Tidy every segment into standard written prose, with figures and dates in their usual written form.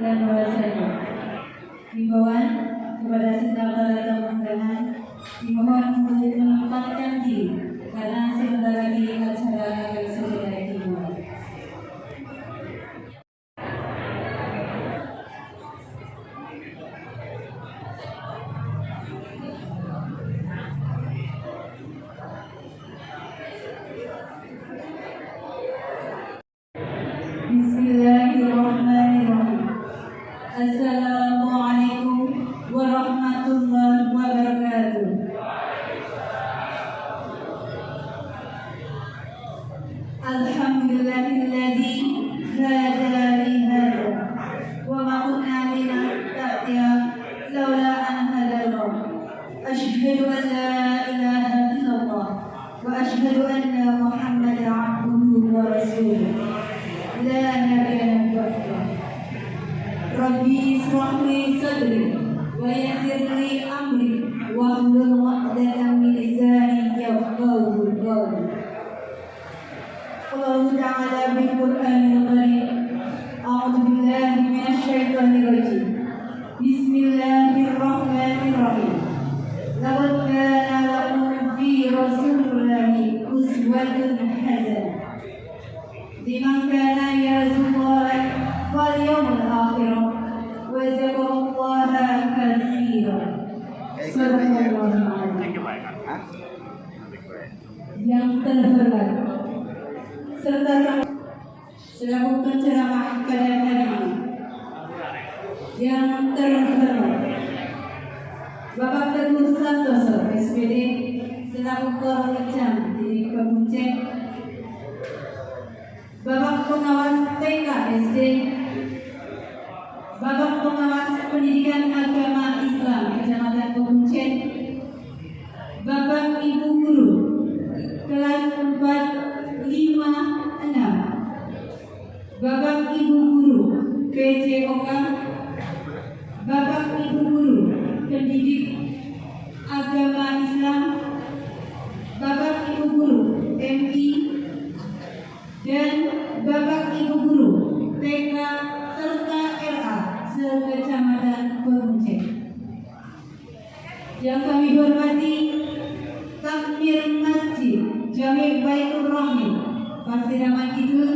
dan bahwasanya himbauan kepada segala undangan dimohon untuk menempatkan diri karena sebentar lagi acara akan segera dimulai. Bismillahirrahmanirrahim. Assalamualaikum warahmatullahi wabarakatuh. Alhamdulillahilladzi hadana li hadza wa ma kunna linahtadiya laula an hadana. Asyhadu an la ilaha illallah wa asyhadu anna Muhammadan abduhu wa rasuluh. La nabiyya ba'dahu. Rabbi ishrah li sadri wa yassir li amri wahlul 'uqdatam min lisani yafqahu qawli. Allah Ta'ala bil Qur'anil Karim. A'udzu billahi minasy syaithanir rajim. Bismillahirrahmanirrahim. Laqad kana lakum fi rasulillahi uswatun hasanah liman kana yarjullaha wal yawmal akhir wa dzakarallaha katsiran. Sallallahu alaihi wasallam. Yang terhormat serta selaku penceramah pada hari ini, yang terhormat Bapak Teguh Santoso SPD selaku Korwicam di Kebunceng, Bapak Pengawas TK SD, Bapak Pengawas Pendidikan Agama Islam Kecamatan Kebunceng, Bapak Ibu Guru kelas 4, 5, 6, Bapak Ibu Guru PJOK, Bapak Ibu Guru Pendidik Agama Islam, Bapak Ibu Guru MI, dan Bapak Ibu Guru TK serta LA se-Kecamatan Kebunceng. Yang kami hormati Takmir Masjid Jami' Baitur Rahim Pasiraman Kidul,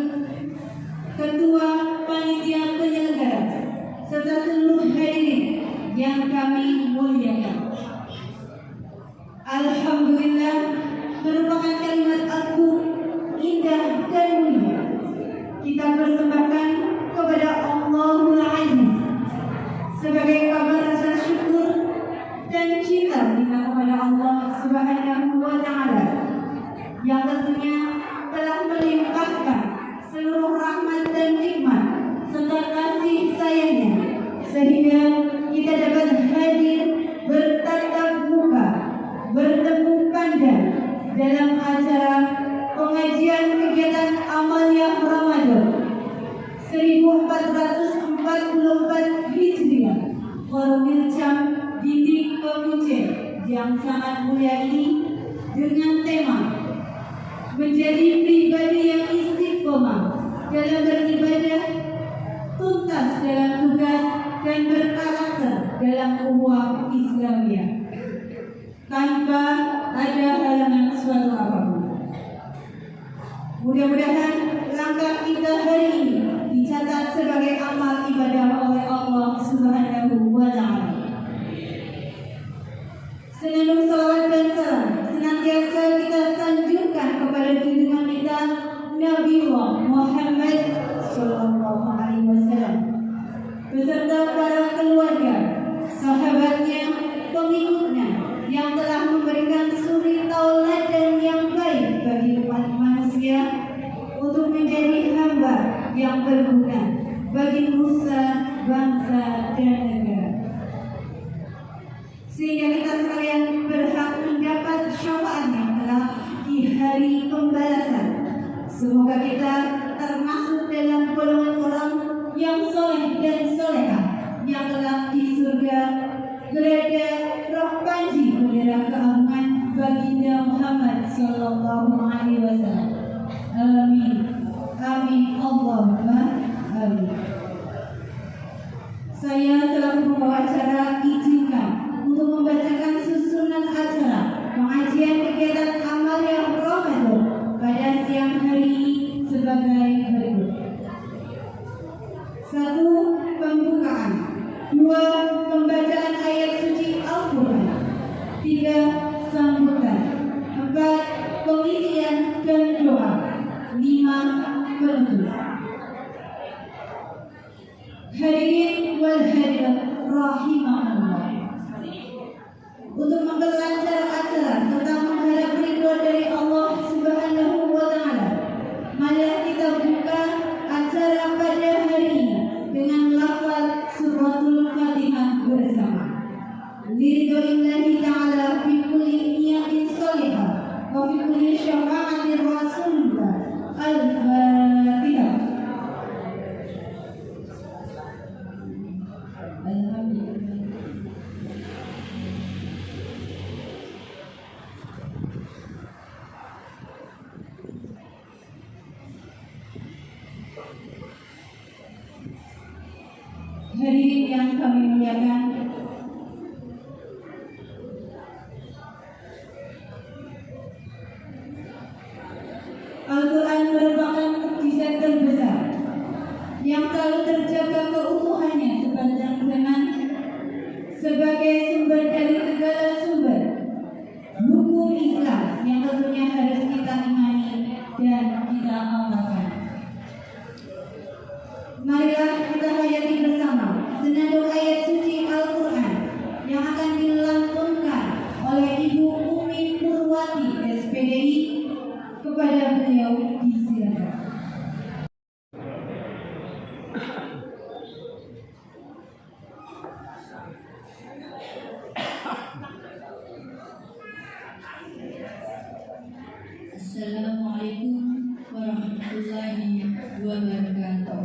Ketua Panitia Penyelenggara, serta seluruh hadirin yang kami muliakan. Alhamdulillah merupakan kalimat agung, indah dan mulia. Kita persembahkan kepada Allahul Aziz sebagai kabar rasa syukur dan cinta kita kepada Allah Subhanahu wa Ta'ala yang tentunya telah melimpahkan seluruh rahmat dan nikmat serta kasih sayangnya sehingga kita dapat hadir bertatap muka, bertemu pandang dalam acara pengajian kegiatan Amaliyah Ramadan 1444 Hijriah Korwilcam Didik Kebunceng yang sangat mulia ini dengan tema menjadi pribadi yang istiqomah dalam beribadah, tuntas dalam tugas dan berkarakter dalam ukhuwah Islamiyah tanpa ada halangan suatu apapun. Mudah-mudahan langkah kita hari ini dicatat sebagai amal ibadah oleh Allah Subhanahu wa Ta'ala. Senandung salawat dan salam senantiasa kita sanjungkan kepada junjungan kita Nabiullah Muhammad Sallallahu Alaihi Wasallam beserta para keluarga, sahabatnya, pengikutnya yang telah memberikan suri tauladan yang baik bagi umat manusia untuk menjadi hamba yang berguna bagi nusa, bangsa dan negara, sehingga kita sekalian berhak mendapat syafaatnya kelak di hari pembalasan. Semoga kita termasuk dalam golongan orang yang soleh dan solehah yang kelak di surga berada roh panji bendera keagungan baginda Muhammad Sallallahu Alaihi Wasallam. Amin. Amin. Allahumma amin. pembawa acara izinkan untuk membacakan susunan acara pengajian kegiatan amal yang Ramadan pada siang hari ini sebagai berikut. 1. Pembukaan. 2. Pembacaan ayat suci Al-Quran. 3. Sambutan. 4. Pengisian dan doa. 5. Penutup. Hadirin wal hadirat rahimahullah. Untuk memperlancar acara serta mengharap ridho dari Allah Subhanahu wa taala, marilah kita buka acara pada hari ini dengan lafaz suratul Fatihah bersama. Liridhoillahi ta'ala fi kulli niyatin sholihah wa fi kulli syafa'atir rasulillah. Al-Fatihah. Alhamdulillah. Hadirin yang kami muliakan, Al-Quran merupakan mukjizat terbesar yang selalu terjaga keutuhannya sepanjang zaman sebagai sumber dari segala sumber buku Islam yang tentunya harus kita imani dan kita amalkan. Marilah kita hayati bersama senandung ayat suci Al-Quran yang akan dilantunkan oleh Ibu Umi Purwati SPDI. Kepada beliau disilakan. Assalamualaikum warahmatullahi wabarakatuh.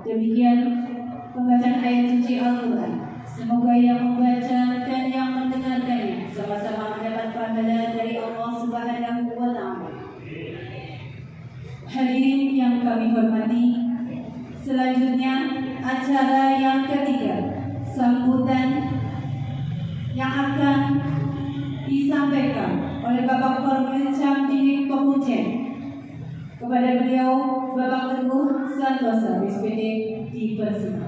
Demikian pembacaan ayat suci Al-Quran. Semoga yang membaca dan yang mendengarkannya sama-sama mendapat pahala dari Allah Subhanahu wa Ta'ala. Hadirin yang kami hormati, selanjutnya acara yang ketiga, sambutan yang akan disampaikan oleh Bapak Korwil Camdidik Pemujen. Kepada beliau, Bapak Teguh Santosa, SPD, dipersilakan.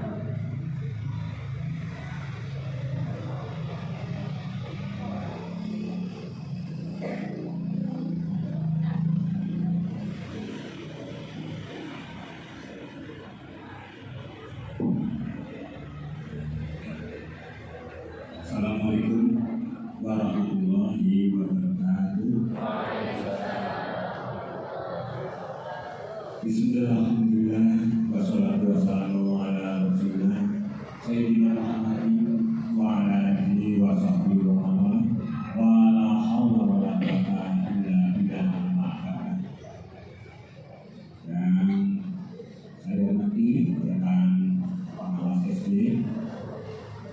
Assalamualaikum warahmatullahi wabarakatuh. Bismillahirrahmanirrahim. Wassalatu wassalamu ala rasulillah Sayyidina Muhammadin wa ala alihi wa sahbihi wa man wa la hawla wa la quwwata illa billah. Dan saya hormati rekan pengawas SD,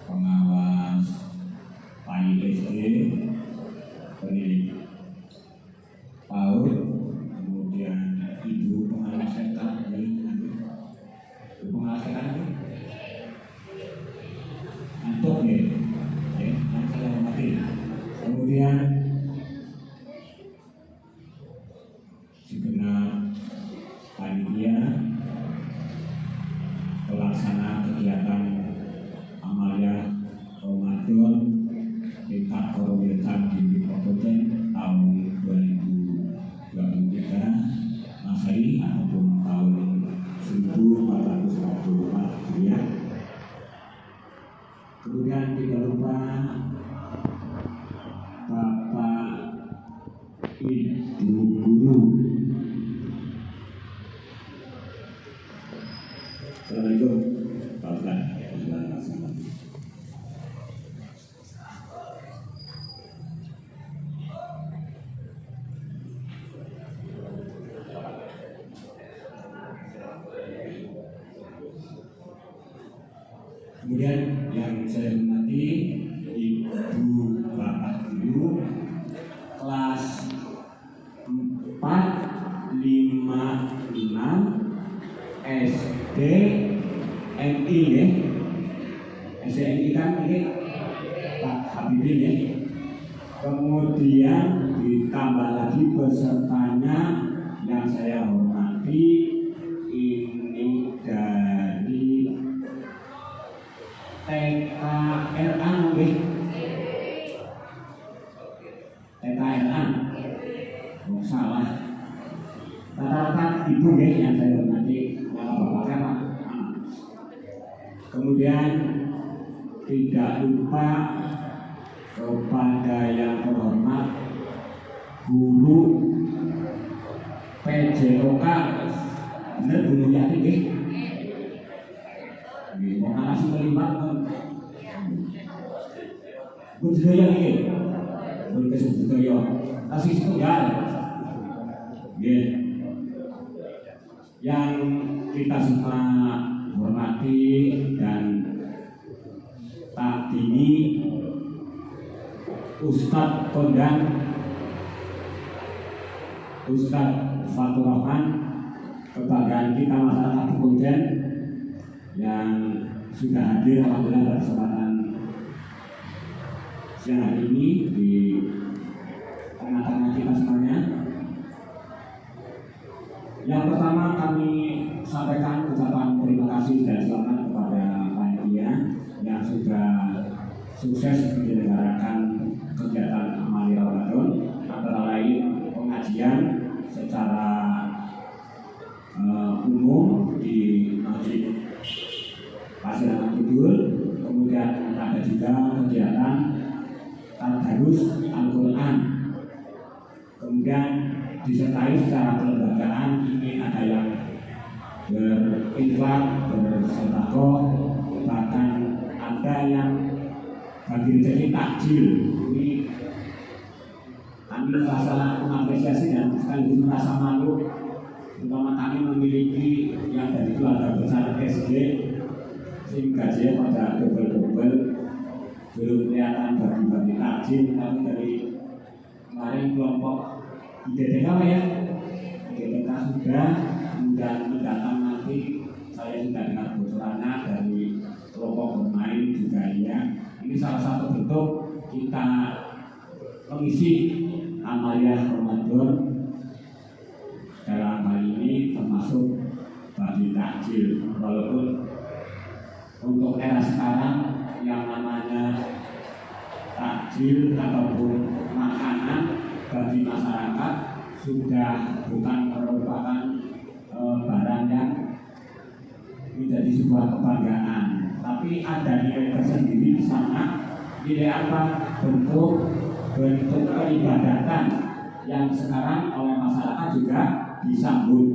pengawas PAI SD, penilik PAUD, kemudian Ibu pengawas TK, Ibu pengawas TK antuk ya, yang saya hormati. Kemudian segenap panitia pelaksana kegiatan amalia Ramadan tingkat Korwil Camdidik Pemujen tahun 2023 Masehi ataupun tahun 1444 Hijriah. Kemudian tidak lupa Bapak Ibu Guru. Assalamualaikum Pak Ustaz. Kemudian yang saya hormati Ibu Bapak Guru kelas 4, 5, 6 SD MI ya. SD MI kan ini Pak Habibin ya. Kemudian ditambah lagi pesertanya yang saya hormati ini dari TKLA mungkin TKLA salah rata-rata ibu yang saya hormati, bapaknya Pak. Kemudian tidak lupa kepada yang terhormat guru PJOK, benar Bu Mulyati nggih. Mau ngasih terlibat budaya ini, budaya kasih tunggal, yang kita semua hormati dan takdimi Ustadz Kondang, Ustadz Fatur Rahman, kebanggaan kita masyarakat Pemujen yang sudah hadir alhamdulillah pada kesempatan siang hari ini di tengah-tengah kita semuanya. Yang pertama kami sampaikan ucapan terima kasih dan selamat kepada panitia yang sudah sukses menyelenggarakan kegiatan amalia Ramadan, antara lain pengajian secara umum di Masjid Pasir Kidul, kemudian ada juga kegiatan tadarus Al-Quran, kemudian disertai secara kelembagaan ini ada yang berinfak, bersedekah, bahkan ada yang bagi rezeki takjil. Ini kami merasa mengapresiasi dan sekaligus merasa malu terutama kami memiliki yang dari keluarga besar SD sing gajinya pada double-double, belum kelihatan bagi-bagi takjil. Kami dari kemarin kelompok IDTK ya, IDTK sudah, kemudian mendatang nanti saya sudah dengar bocorannya dari kelompok bermain juga ya. Ini salah satu bentuk kita mengisi amaliyah Ramadan dalam hal ini termasuk bagi takjil. Walaupun untuk era sekarang yang namanya takjil ataupun makanan bagi masyarakat sudah bukan merupakan barang yang menjadi sebuah kebanggaan, tapi ada nilai tersendiri di sana. Nilai apa? Bentuk peribadatan yang sekarang oleh masyarakat juga disambut.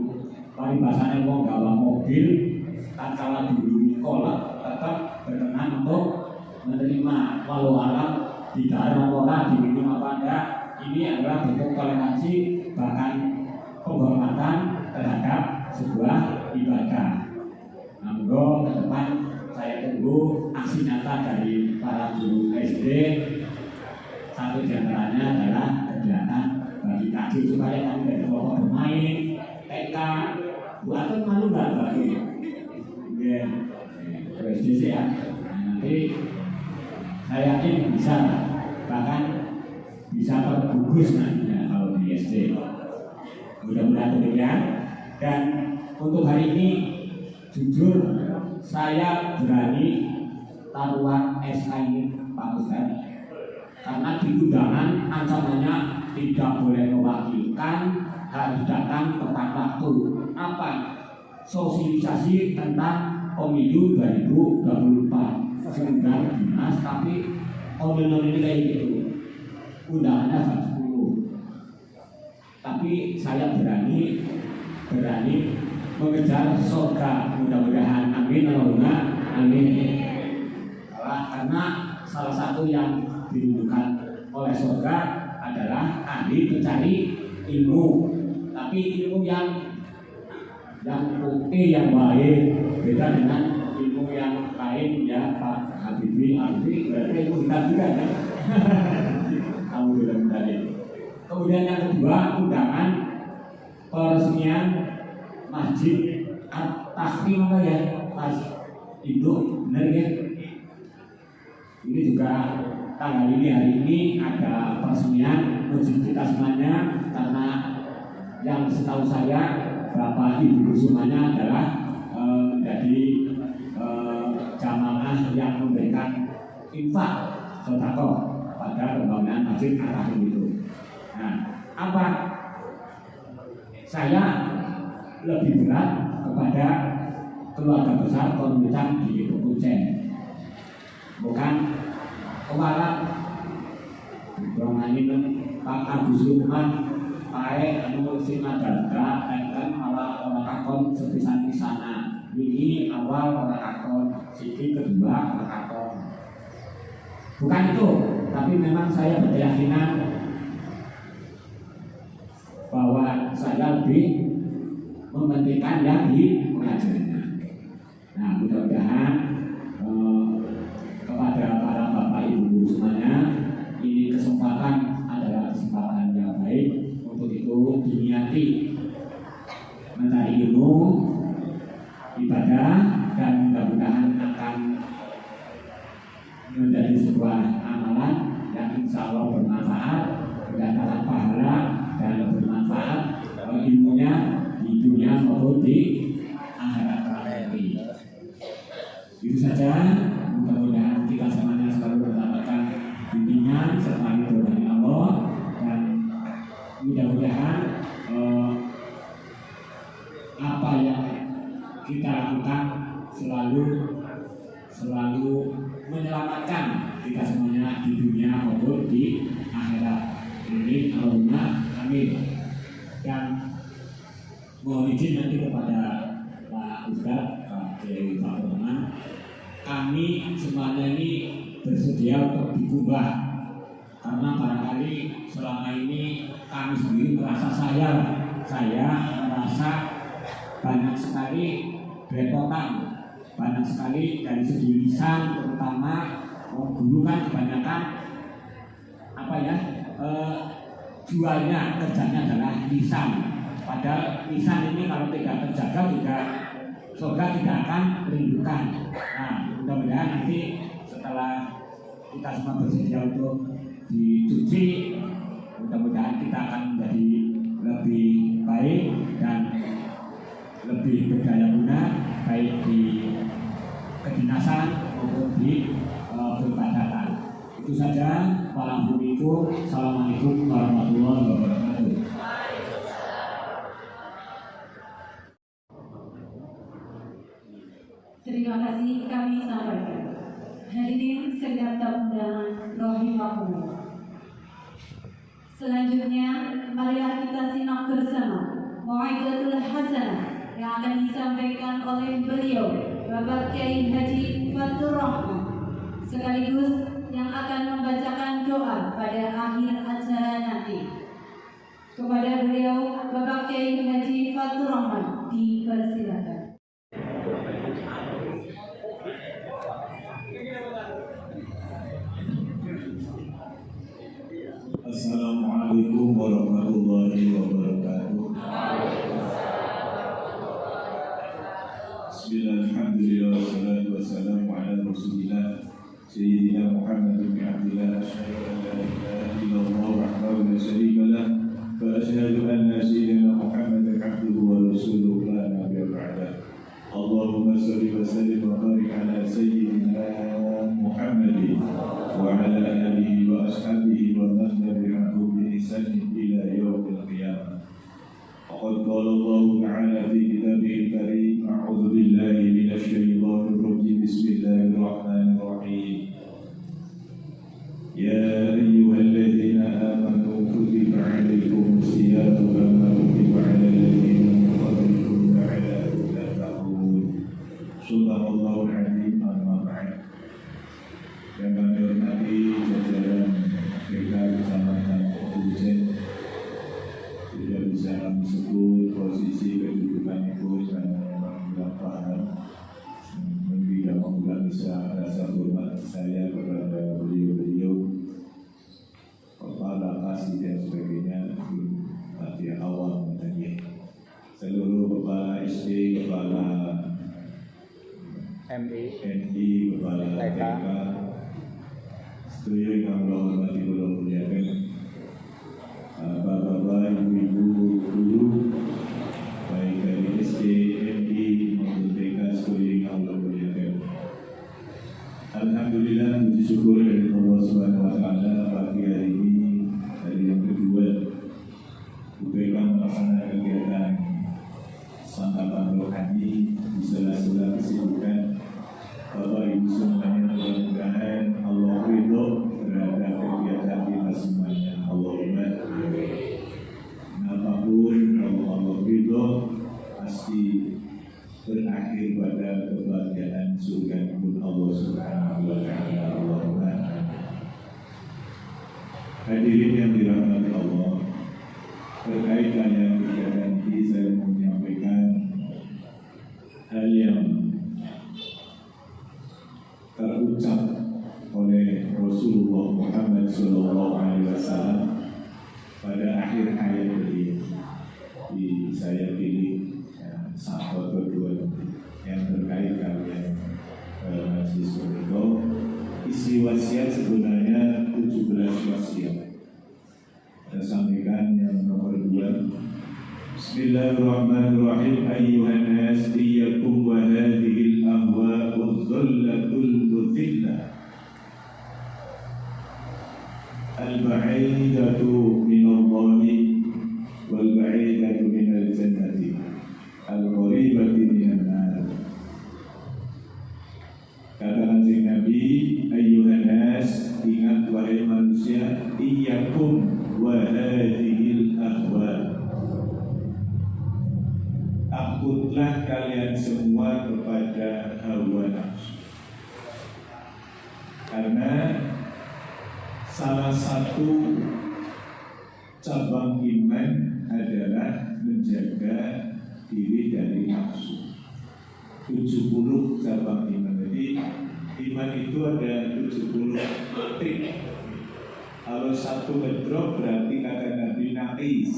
Paribasanya mau gawa mobil, kan kala dulu kolak tetap berkenan untuk menerima walau alam di daerah kota diminum apa enggak. Ini adalah bentuk toleransi bahkan penghormatan terhadap sebuah ibadah. Namun ke depan saya tunggu aksi nyata dari para guru SD. Satu diantaranya adalah kegiatan bagi takjil supaya kami dari kelompok bermain TK buatan malu nggak bagi SDC ya. Nanti saya yakin bisa, bahkan bisa tergugus nantinya kalau di SD. Mudah-mudahan demikian. Dan untuk hari ini jujur saya berani taruhan SK ini Pak Ustadz, karena di undangan ancamannya tidak boleh mewakilkan, harus datang tepat waktu. Apa? Sosialisasi tentang pemilu 2024 sebentar dinas, tapi online kayak gitu. Undangannya jam 10. Tapi saya berani mengejar surga, mudah-mudahan, amin Allahumma amin. Karena salah satu yang dirindukan oleh surga adalah ahli pencari ilmu, tapi ilmu yang oke, yang baik, beda dengan ilmu yang lain ya Pak Habibie. Berarti ilmu kita juga ya. Kamu sudah mencari. Kemudian yang kedua, undangan peresmian Masjid At-Tahrim apa ya Mas Ibu, benar ya? Ini juga tanggal ini, hari ini ada peresmian masjid kita semuanya, karena yang setahu saya Bapak Ibu semuanya adalah menjadi jamaah yang memberikan infak sedekah pada pembangunan Masjid At-Tahrim itu. Nah, apa? Saya lebih berat kepada keluarga besar Konwecan di Kucing, bukan kepala Bronganin Pak Agus Lukman Pak anu Sinadanda dan malah orang akon sepisan di sana. Ini awal orang akon, sisi kedua orang akon. Bukan itu, tapi memang saya berkeyakinan bahwa saya lebih mementingkan yang di pengajarannya. Nah, mudah-mudahan kepada para bapak ibu semuanya, ini kesempatan adalah kesempatan yang baik. Untuk itu diniati mencari ilmu, ibadah, dan mudah-mudahan akan menjadi sebuah amalan yang insya Allah bermanfaat, mendatangkan pahala dan bermanfaat ilmunya di dunia maupun di akhirat nanti. Itu saja. Mudah-mudahan kita semuanya selalu mendapatkan bimbingan serta ridho dari Allah, dan mudah-mudahan apa yang kita lakukan selalu menyelamatkan kita semuanya di dunia maupun di akhirat. Ini Allahumma amin. Dan mohon izin nanti kepada Pak Ustadz, Pak Kiai Pak Roman, kami semuanya ini bersedia untuk diubah, karena barangkali selama ini kami sendiri merasa saya merasa banyak sekali belepotan, banyak sekali dari segi lisan, terutama guru kan kebanyakan jualnya, kerjanya adalah lisan. Padahal lisan ini kalau tidak terjaga juga surga tidak akan merindukan. Nah, mudah-mudahan nanti setelah kita semua bersedia untuk dicuci, mudah-mudahan kita akan menjadi lebih baik dan lebih berdaya guna, baik di kedinasan maupun di peribadatan. Itu saja. Assalamualaikum warahmatullahi wabarakatuh. Terima kasih kami sampaikan. Hadirin sekalian undangan rahimakumullah. Selanjutnya, marilah kita simak bersama Mau'izatul Hasanah yang akan disampaikan oleh beliau Bapak Kiai Haji Fatur Rahman, sekaligus yang akan membacakan doa pada akhir acara nanti. Kepada beliau Bapak Kiai Haji Fatur Rahman dipersilakan. Assalamualaikum warahmatullahi wabarakatuh. Bismillahirrahmanirrahim. Wassalatu wassalamu ala Rasulillah Sayyidina Muhammad bin Abdillah. Asyhadu an la ilaha illallah wahdahu la syarika lah wa asyhadu anna sayyidina Muhammadan abduhu wa rasuluhu la nabiyya ba'dah. Allahumma shalli wa sallim wa barik ala sayyidina Muhammadin wa ala alihi wa ashabihi wa man tabi'ahum bi ihsan ila yaumil qiyamah. Faqad qala Allah ta'ala fi kitabihil karim, a'udzu billahi minasy syaithanir rajim. Bismillahirrahmanirrahim. Ya ayyuhalladzina amanu kutiba 'alaikumus siyamu kama kutiba 'alal ladzina min qablikum la'allakum tattaqun. Subhanallahul 'azim. Amma ba'd. Yang kami hormati jajaran mereka Kecamatan Kujen, tidak bisa kami sebut posisi kedudukan itu karena memang tidak paham, tidak membuat bisa rasa hormat saya kepada beliau-beliau, kepala kasih dan sebagainya, tapi awal katanya seluruh kepala SD, kepala MI, kepala TK, setuju yang Allah hormati, Allah muliakan, bapak-bapak, ibu-ibu, guru, baik dari SD, MI maupun TK, setuju yang Allah muliakan. Alhamdulillah, puji syukur dari Allah Subhanahu Wa Taala, pagi hari ini hari yang kedua UPK melaksanakan kegiatan santapan rohani di sela-sela kesibukan. Bapak Ibu semuanya, mudah-mudahan Allah ridho terhadap kegiatan kita semuanya. Allahumma apapun kalau Allah ridho pasti berakhir pada kebahagiaan surga pun Allah Subhanahu Wa Taala. Allahumma. Hadirin yang dirahmati Allah, terkait dengan kegiatan ini saya mau menyampaikan hal yang terucap oleh Rasulullah Muhammad SAW pada akhir hayat beliau. Saya pilih satu atau dua yang terkait kalian majelis itu. Isi wasiat sebenarnya 17 wasiat. Saya sampaikan yang nomor 2. Bismillahirrahmanirrahim. Ayyuhan nas, iyyakum wa hadhil ahwa'udz dhallatul mudhillah al-ba'idatu minallahi wal ba'idatu minal jannati al-qaribati minan nar. Kata Kanjeng Nabi, ayyuhan nas, ingat wahai manusia, iyyakum wa hadhil ahwa', takutlah kalian semua kepada hawa nafsu. Karena salah satu cabang iman adalah menjaga diri dari nafsu. 70 cabang iman. Jadi iman itu ada 70 trik. Kalau satu ngedrop berarti kata Nabi naqis,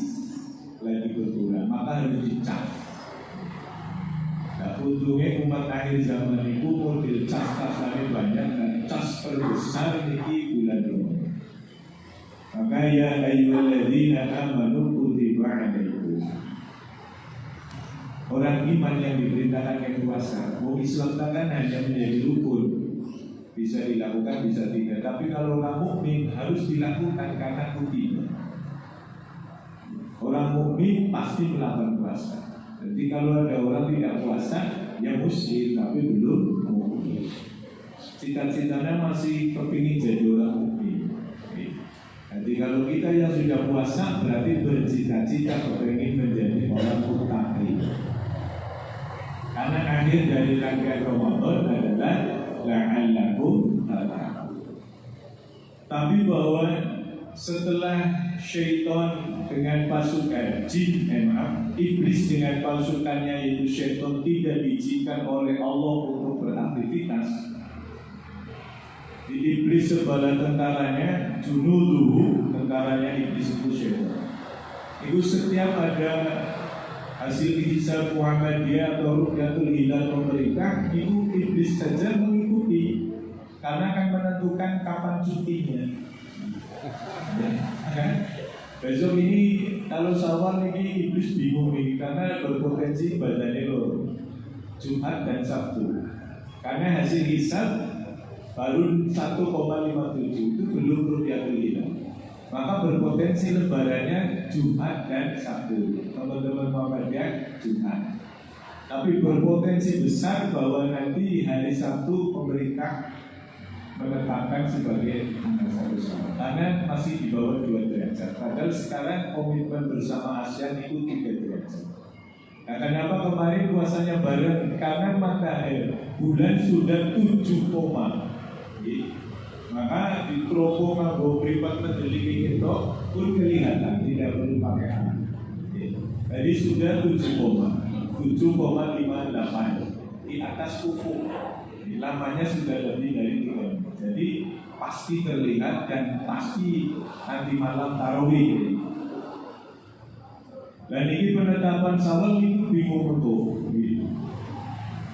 lagi berkurang, maka harus dicas. Nah, untungnya umat akhir zaman itu model cas-casannya banyak dan cas terbesar ini bulan Ramadan. Maka ya ayyuhalladzina amanu kutiba alaikum. Orang iman yang diperintahkan yang puasa, mau Islam kan hanya menjadi rukun, bisa dilakukan, bisa tidak. Tapi kalau orang mukmin harus dilakukan karena kutiba. Orang mukmin pasti melakukan puasa. Jadi kalau ada orang tidak puasa, ya muslim tapi belum mukmin. Cita-citanya masih kepingin jadi orang mukmin. Jadi kalau kita yang sudah puasa berarti bercita-cita kepingin menjadi orang muttaqi. Karena akhir dari rangkaian Ramadan adalah la'allakum tattaqun. Tapi bahwa setelah syaitan dengan pasukan jin, iblis dengan pasukannya yaitu syaitan tidak diizinkan oleh Allah untuk beraktivitas. Di iblis sebala tentaranya, junuduhu, tentaranya iblis itu syaitan. Itu setiap ada hasil hisab Muhammadiyah atau Rukyatul Hilal pemerintah, itu iblis saja mengikuti karena akan menentukan kapan cutinya. Besok ini kalau Syawal ini iblis bingung ini karena berpotensi badannya loro Jumat dan Sabtu. Karena hasil hisab baru 1,57 itu belum Rukyatul Hilal. Maka berpotensi lebarannya Jumat dan Sabtu. Teman-teman Muhammadiyah Jumat. Tapi berpotensi besar bahwa nanti hari Sabtu pemerintah menetapkan sebagai tanggal 1 Syawal karena masih di bawah 2 derajat. Padahal sekarang komitmen bersama ASEAN itu 3 derajat. Nah, kenapa kemarin puasanya bareng? Karena matahari bulan sudah 7 koma. Maka di teropong nganggo privat mendeliki itu pun kelihatan, tidak perlu pakai alat. Jadi sudah 7,58 di atas ufuk. Lamanya sudah lebih dari 3 menit. Jadi pasti terlihat dan pasti nanti malam tarawih. Dan ini penetapan Syawal itu bingung betul.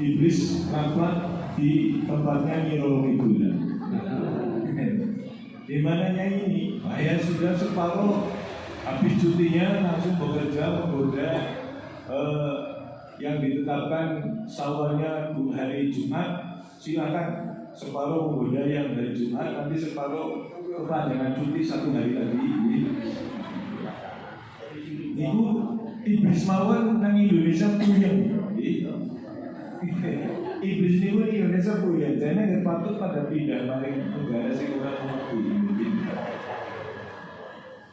Iblis rapat di tempatnya Nirul Bulan. Di mananya ini? Saya sudah separuh habis cutinya langsung bekerja menggoda yang ditetapkan Syawalnya hari Jumat. Silakan separuh menggoda yang hari Jumat, nanti separuh kepanjangan cuti 1 hari lagi. Ibu iblis mawon nang Indonesia punya. Iblis ini pun Indonesia punya. Jadi nggak patut pada pindah maring negara sing ora mengerti.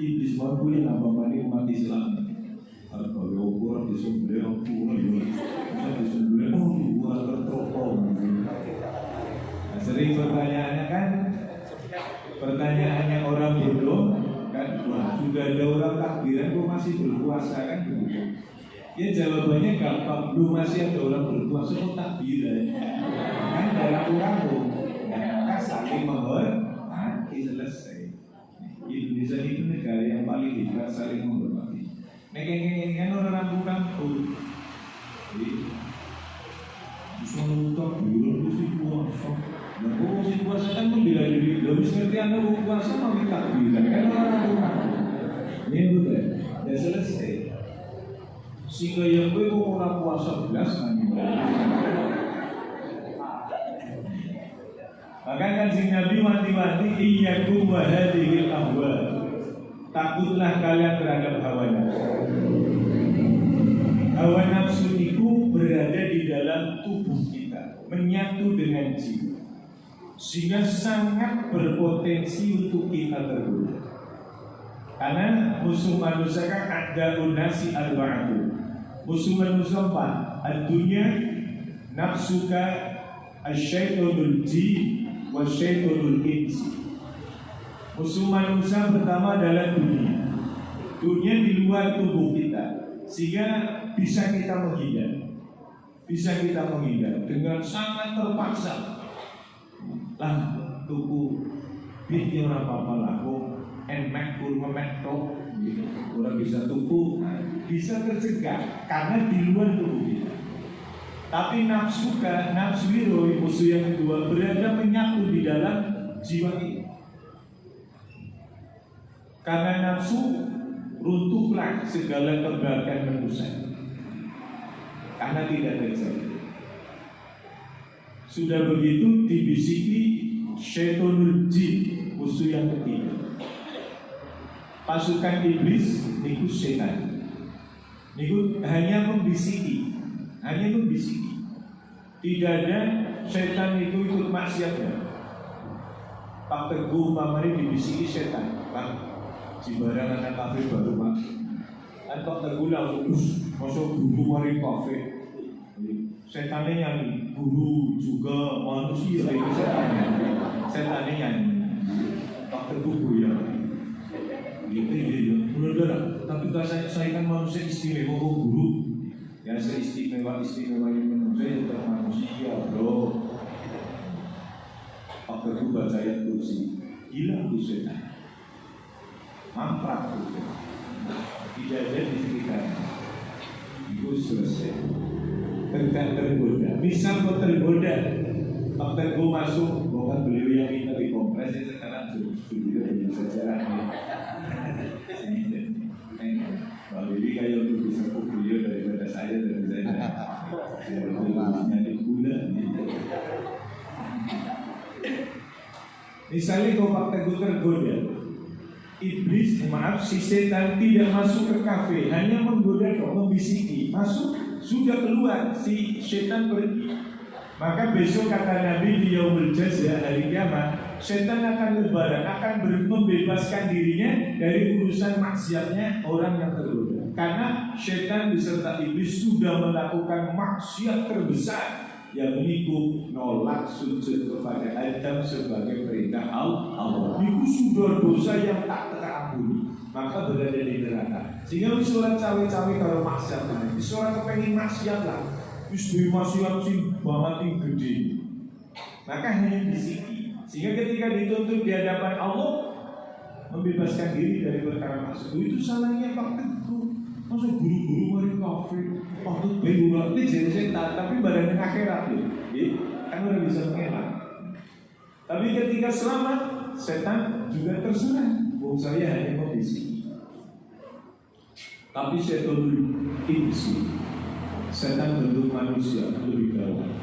Iblis mau punya nama maring umat Islam. Kalau ukuran di sumber yang punya, di sumber buat tertopong. Sering pertanyaannya kan, pertanyaannya orang bodoh kan, wah sudah ada orang takbiran kok masih berpuasa kan begitu. Ya jawabannya gampang, belum masih ada orang berpuasa kok takbiran. Kan dalam kampung, kan saling menghormati selesai. Indonesia itu negara yang paling hebat saling menghormati. Kan orang kampung, bisa nonton biru itu sih puasa. Nah, kalau si puasa kan membela diri, lebih seperti anda mau puasa mau takbiran kan orang kampung. Ini betul, dan selesai. Sehingga yang gue mau orang puasa belas nanti. Maka kan si Nabi wanti-wanti iyyakum wa hadhil ahwa. Takutlah kalian terhadap hawa nafsu. Hawa nafsu itu berada di dalam tubuh kita, menyatu dengan jiwa, sehingga sangat berpotensi untuk kita tergoda. Karena musuh manusia kan ada unasi arba'atu. Musuh manusia 4. Ad-dunya, nafsuka, asyaitonul jin, wa syaitonul insi. Musuh manusia pertama adalah dunia. Dunia di luar tubuh kita. sehingga bisa kita menghindar dengan sangat terpaksa. Lah tuku bit yang apa-apa lah, enak kurma tok, orang bisa tuku, bisa tercegah karena di luar tubuh kita. Tapi nafsu iro, musuh yang kedua, berada menyatu di dalam jiwa kita. Karena nafsu, runtuhlah segala kebaikan manusia. Karena tidak terjadi. Sudah begitu dibisiki syaitonul jin, musuh yang ketiga. Pasukan iblis niku setan. Niku hanya membisiki. Tidak ada setan itu ikut maksiatnya. Pak Teguh mamari dibisiki setan. Pak, Cibarang anak kafe baru Pak. Kan Pak Teguh langsung masuk guru mari kafe. Setannya nyanyi, guru juga manusia itu setannya nyanyi. Pak Teguh ya. Gitu ya. Benar. Tapi saya kan manusia istimewa guru. Ya seistimewa manusia tetap manusia bro. Pak Teguh baca ayat kursi, hilang tuh setan, mangkrak tuh setan, tidak ada di sekitarnya. Itu selesai. Tegak tergoda. Misal kau tergoda, Pak Teguh masuk, bukan beliau yang minta dikompres itu sekarang sudah bisa jalan. Pak Bibi kayak lebih sepuh beliau daripada saya dan saya. Nyari kuda. Misalnya kalau Pak Teguh tergoda, iblis, si setan tidak masuk ke kafe, hanya menggoda, membisiki, masuk, sudah keluar, si setan pergi. Maka besok kata Nabi di Yaumul Jazah, hari kiamat, setan akan lebaran, akan membebaskan dirinya dari urusan maksiatnya orang yang tergoda. Karena setan beserta iblis sudah melakukan maksiat terbesar, yang menipu nolak sujud kepada Adam sebagai perintah Allah. Itu sudah dosa yang tak terampuni, maka berada di neraka. Sehingga surat cawe-cawe kalau maksiat lagi, surat kepengen maksiat lah, istri maksiat sih banget gede, maka hanya disiki. Sehingga ketika dituntut di hadapan Allah, membebaskan diri dari perkara maksiat itu salahnya Pak Teguh. Masa guru-guru mari kafe, patut bayulah ini jadi setan, tapi badannya akhirat ya, kan udah bisa mengelak. Tapi ketika selamat, setan juga terserah. Saya hanya membisiki. Tapi setan iblis, setan bentuk manusia lebih gawat.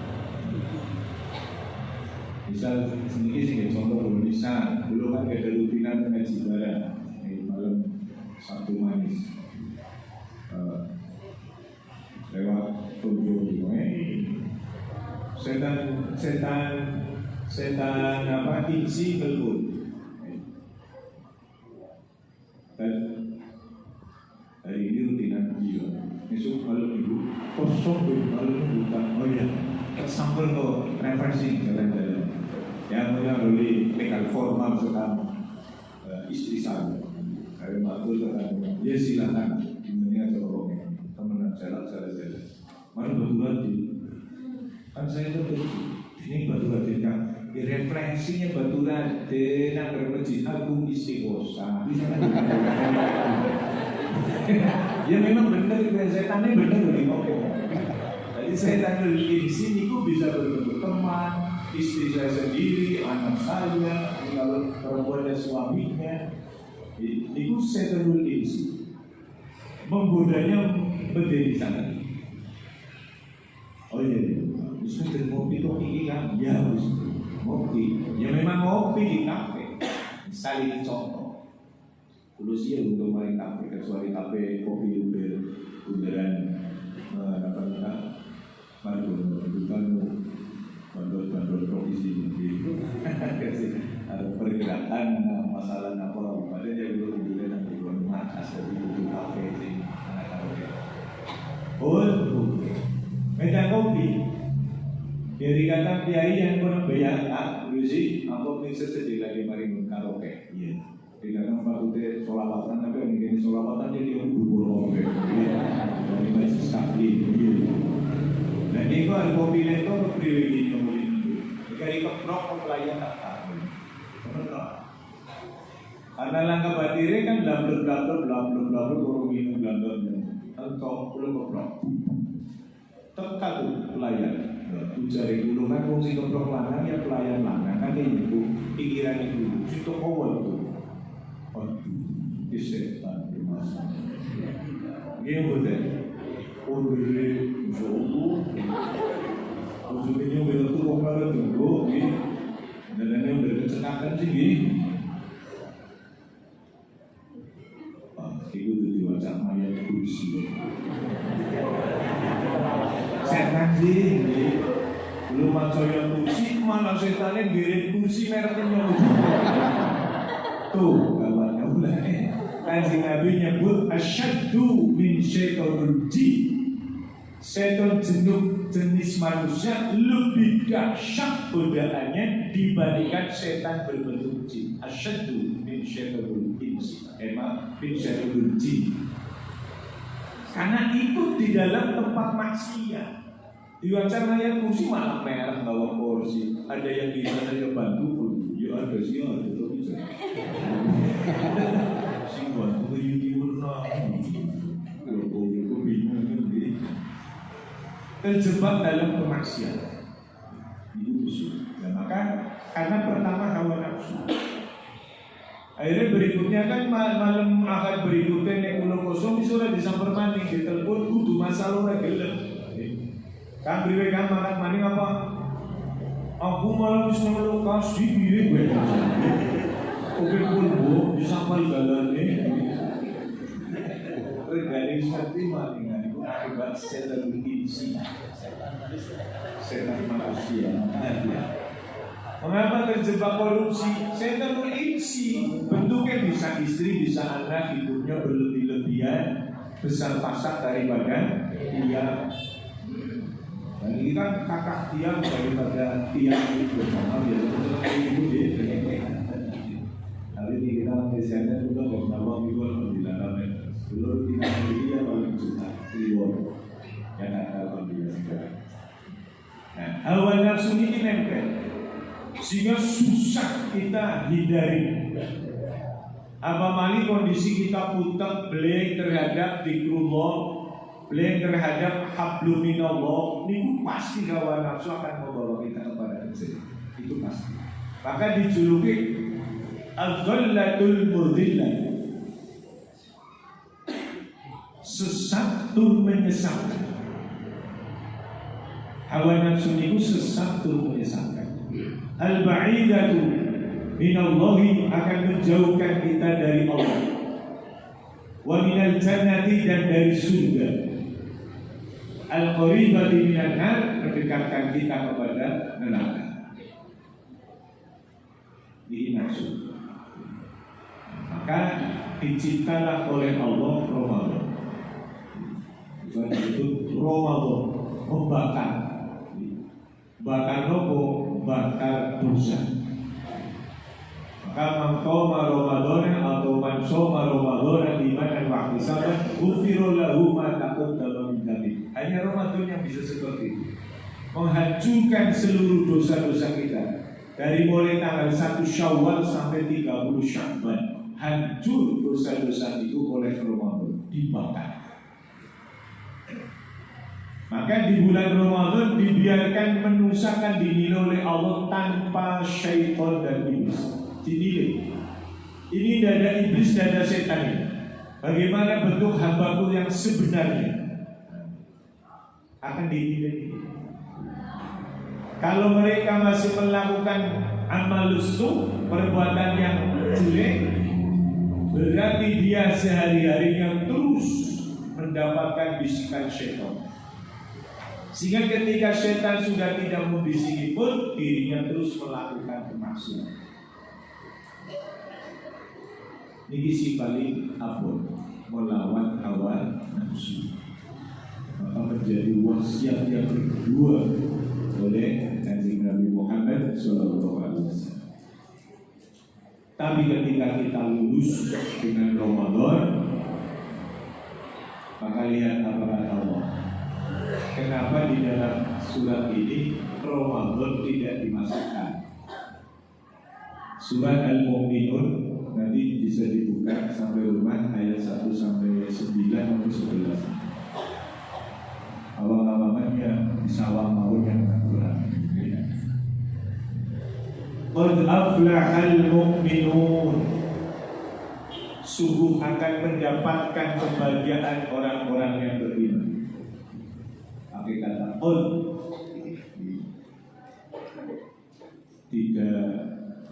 Misal sedikit sih contoh belum bisa, dulu kan ada rutinan ngaji bareng malam Sabtu manis. Lewat tujuh setan apa insi belum dan hari ini rutinan dia besok malam minggu kosong malam bukan ya sambil lo refreshing jalan-jalan yang punya roli legal formal sekarang istri saya saya matur sekarang ya silakan mendingan coba teman jalan-jalan mana batu di kan saya tertuju ini batu raden kan refleksinya batu raden yang bermasjid agung istiqosa bisa kan ya memang benar setannya benar dari ngomong. Jadi setan di sini ku bisa berbentuk teman, istri saya sendiri, anak saya, kalau perempuannya suaminya, itu setan di sini menggodanya berdiri di sana. Oh iya, bisa ngopi tuh ini kan? Ya harus ngopi. Ya memang ngopi di kafe. Misalnya contoh, dulu sih untuk main kafe, kecuali kafe kopi uberan apa namanya, bandul provinsi itu ada pergerakan masalah apa? Padahal dia dulu uberan di rumah asal di kafe sih, anak kafe. Oh, meja kopi dari kata kiai yang pernah bayar sih aku bisa sedih lagi mari karaoke iya tidak kan Pak Ute solawatan tapi ini solawatan jadi bubur kopi mustaqim. Dan ini kok mobil itu priwilege mobil itu. Dari keprok pelayan tak tahu. Karena langkah batire kan blabber kurung minum blabber. Entah pulau keprok. Teka tuh pelayan. Ucari dulu kan fungsi keprok lanang ya pelayan lanang kan itu pikiran itu. Situ kawal tuh. Kesetan masa. Ini betul. Ordere jogo. Ujungnya udah tuh orang tunggu, dan yang berkecekakan sih gini. Itu tuh diwaca ayat kursi. Setan sih, belum maca ayat kursi malah setannya giring kursi mereknya. Tuh kawannya mulai. Kanjeng Nabi nyebut asyaddu min syaitonul jin. Setan jenis manusia lebih dahsyat godaannya dibandingkan setan berbentuk jin. Asyaddu min syaitonul insi. Emang min syaitonul jin. Karena itu di dalam tempat maksiat. Di wacana ayat kursi malah merah bawa kursi. Ada yang bisa saja bantu pun. Ya ada sih ada tuh bisa. Buat begini pernah, terjebak dalam kemaksiatan itu musuh. Dan maka karena pertama hawa nafsu. Akhirnya berikutnya kan malam akad berikutnya nek ulo kosong sudah disamper maning ditelepon kudu masalah gelem. Kan priwe kan makan maning apa? Aku malam wis nang kasih piye kowe. Oke pun bu, disampai galane. Regane seperti malingan itu akibat setan insi, setan manusia. Mengapa terjebak korupsi? Setan insi bentuknya bisa istri, bisa anak, hidupnya berlebih-lebihan, besar pasak daripada dia. Dan ini kan kakak tiang daripada tiang itu sama biasa itu dia. Hari ini kita misalnya juga beberapa minggu di dalam dulu kita dia paling suka reward yang ada di sekarang. Nah, hawa nafsu ini nempel sehingga susah kita hindari. Apa mali kondisi kita putar blank terhadap zikrullah, blank terhadap hablum minallah, ini pasti hawa nafsu akan membawa kita kepada kesini. Itu pasti. Maka dijuluki Al-Ghallatul Mudhillah, sesat tur menyesatkan. Hawa nafsu itu sesat tur menyesatkan. Al-Ba'idatu minallahi akan menjauhkan kita dari Allah, wa minal jannati dan dari surga. Al-Qaribati minan nar mendekatkan kita kepada neraka. Ini nafsu. Maka diciptalah oleh Allah Ramadan. Itu Ramadan membakar. Bakar nopo, bakar dosa. Maka mangkoma Ramadan atau mansoma Ramadan imanan wa ihtisaban ghufira lahu ma taqaddama min dhanbi. Hanya Ramadan yang bisa seperti itu. Menghancurkan seluruh dosa-dosa kita. Dari mulai tanggal 1 Syawal sampai 30 Sya'ban, hancur dosa-dosa itu oleh Ramadan, dibakar. Maka di bulan Ramadan dibiarkan manusia dinilai oleh Allah tanpa syaitan dan iblis. Dinilai. Ini dada iblis, dada setan ini. Bagaimana bentuk hambaku yang sebenarnya akan dinilai. Kalau mereka masih melakukan amal su, perbuatan yang jelek, berarti dia sehari-hari yang terus mendapatkan bisikan syaitan. Sehingga ketika syaitan sudah tidak membisiki pun, dirinya terus melakukan kemaksiatan. Ini si paling abot melawan hawa nafsu. Maka menjadi wasiat yang kedua oleh Kanjeng Nabi Muhammad SAW. Tapi ketika kita lulus dengan Ramadan, maka lihat apa kata Allah. dalam surat ini Ramadan tidak dimasukkan. Surat Al-Mu'minun nanti bisa dibuka sampai rumah ayat 1 sampai 9 atau 11. Awal-awalnya ya bisa awal yang Al-Quran. Qad aflahal mu'minun. Sungguh akan mendapatkan kebahagiaan orang-orang yang beriman. Pakai kata qad, tidak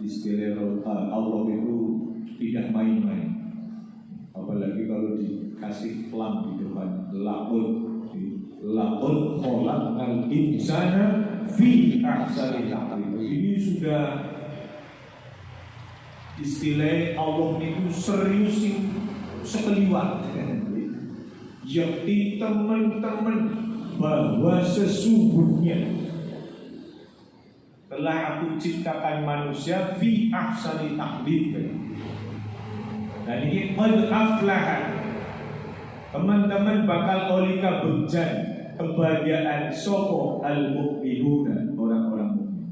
istilah Allah itu tidak main-main. Apalagi kalau dikasih lam di depan, laqad khalaqal insana fi ahsani taqwim. Ini sudah istilah Allah itu serius sekeliwat. Yakti teman-teman bahwa sesungguhnya telah aku ciptakan manusia fi ahsani taqwim. Dan ini qad aflaha. Teman-teman bakal olika berjan kebahagiaan sopo al-mu'minuna, orang-orang mukmin.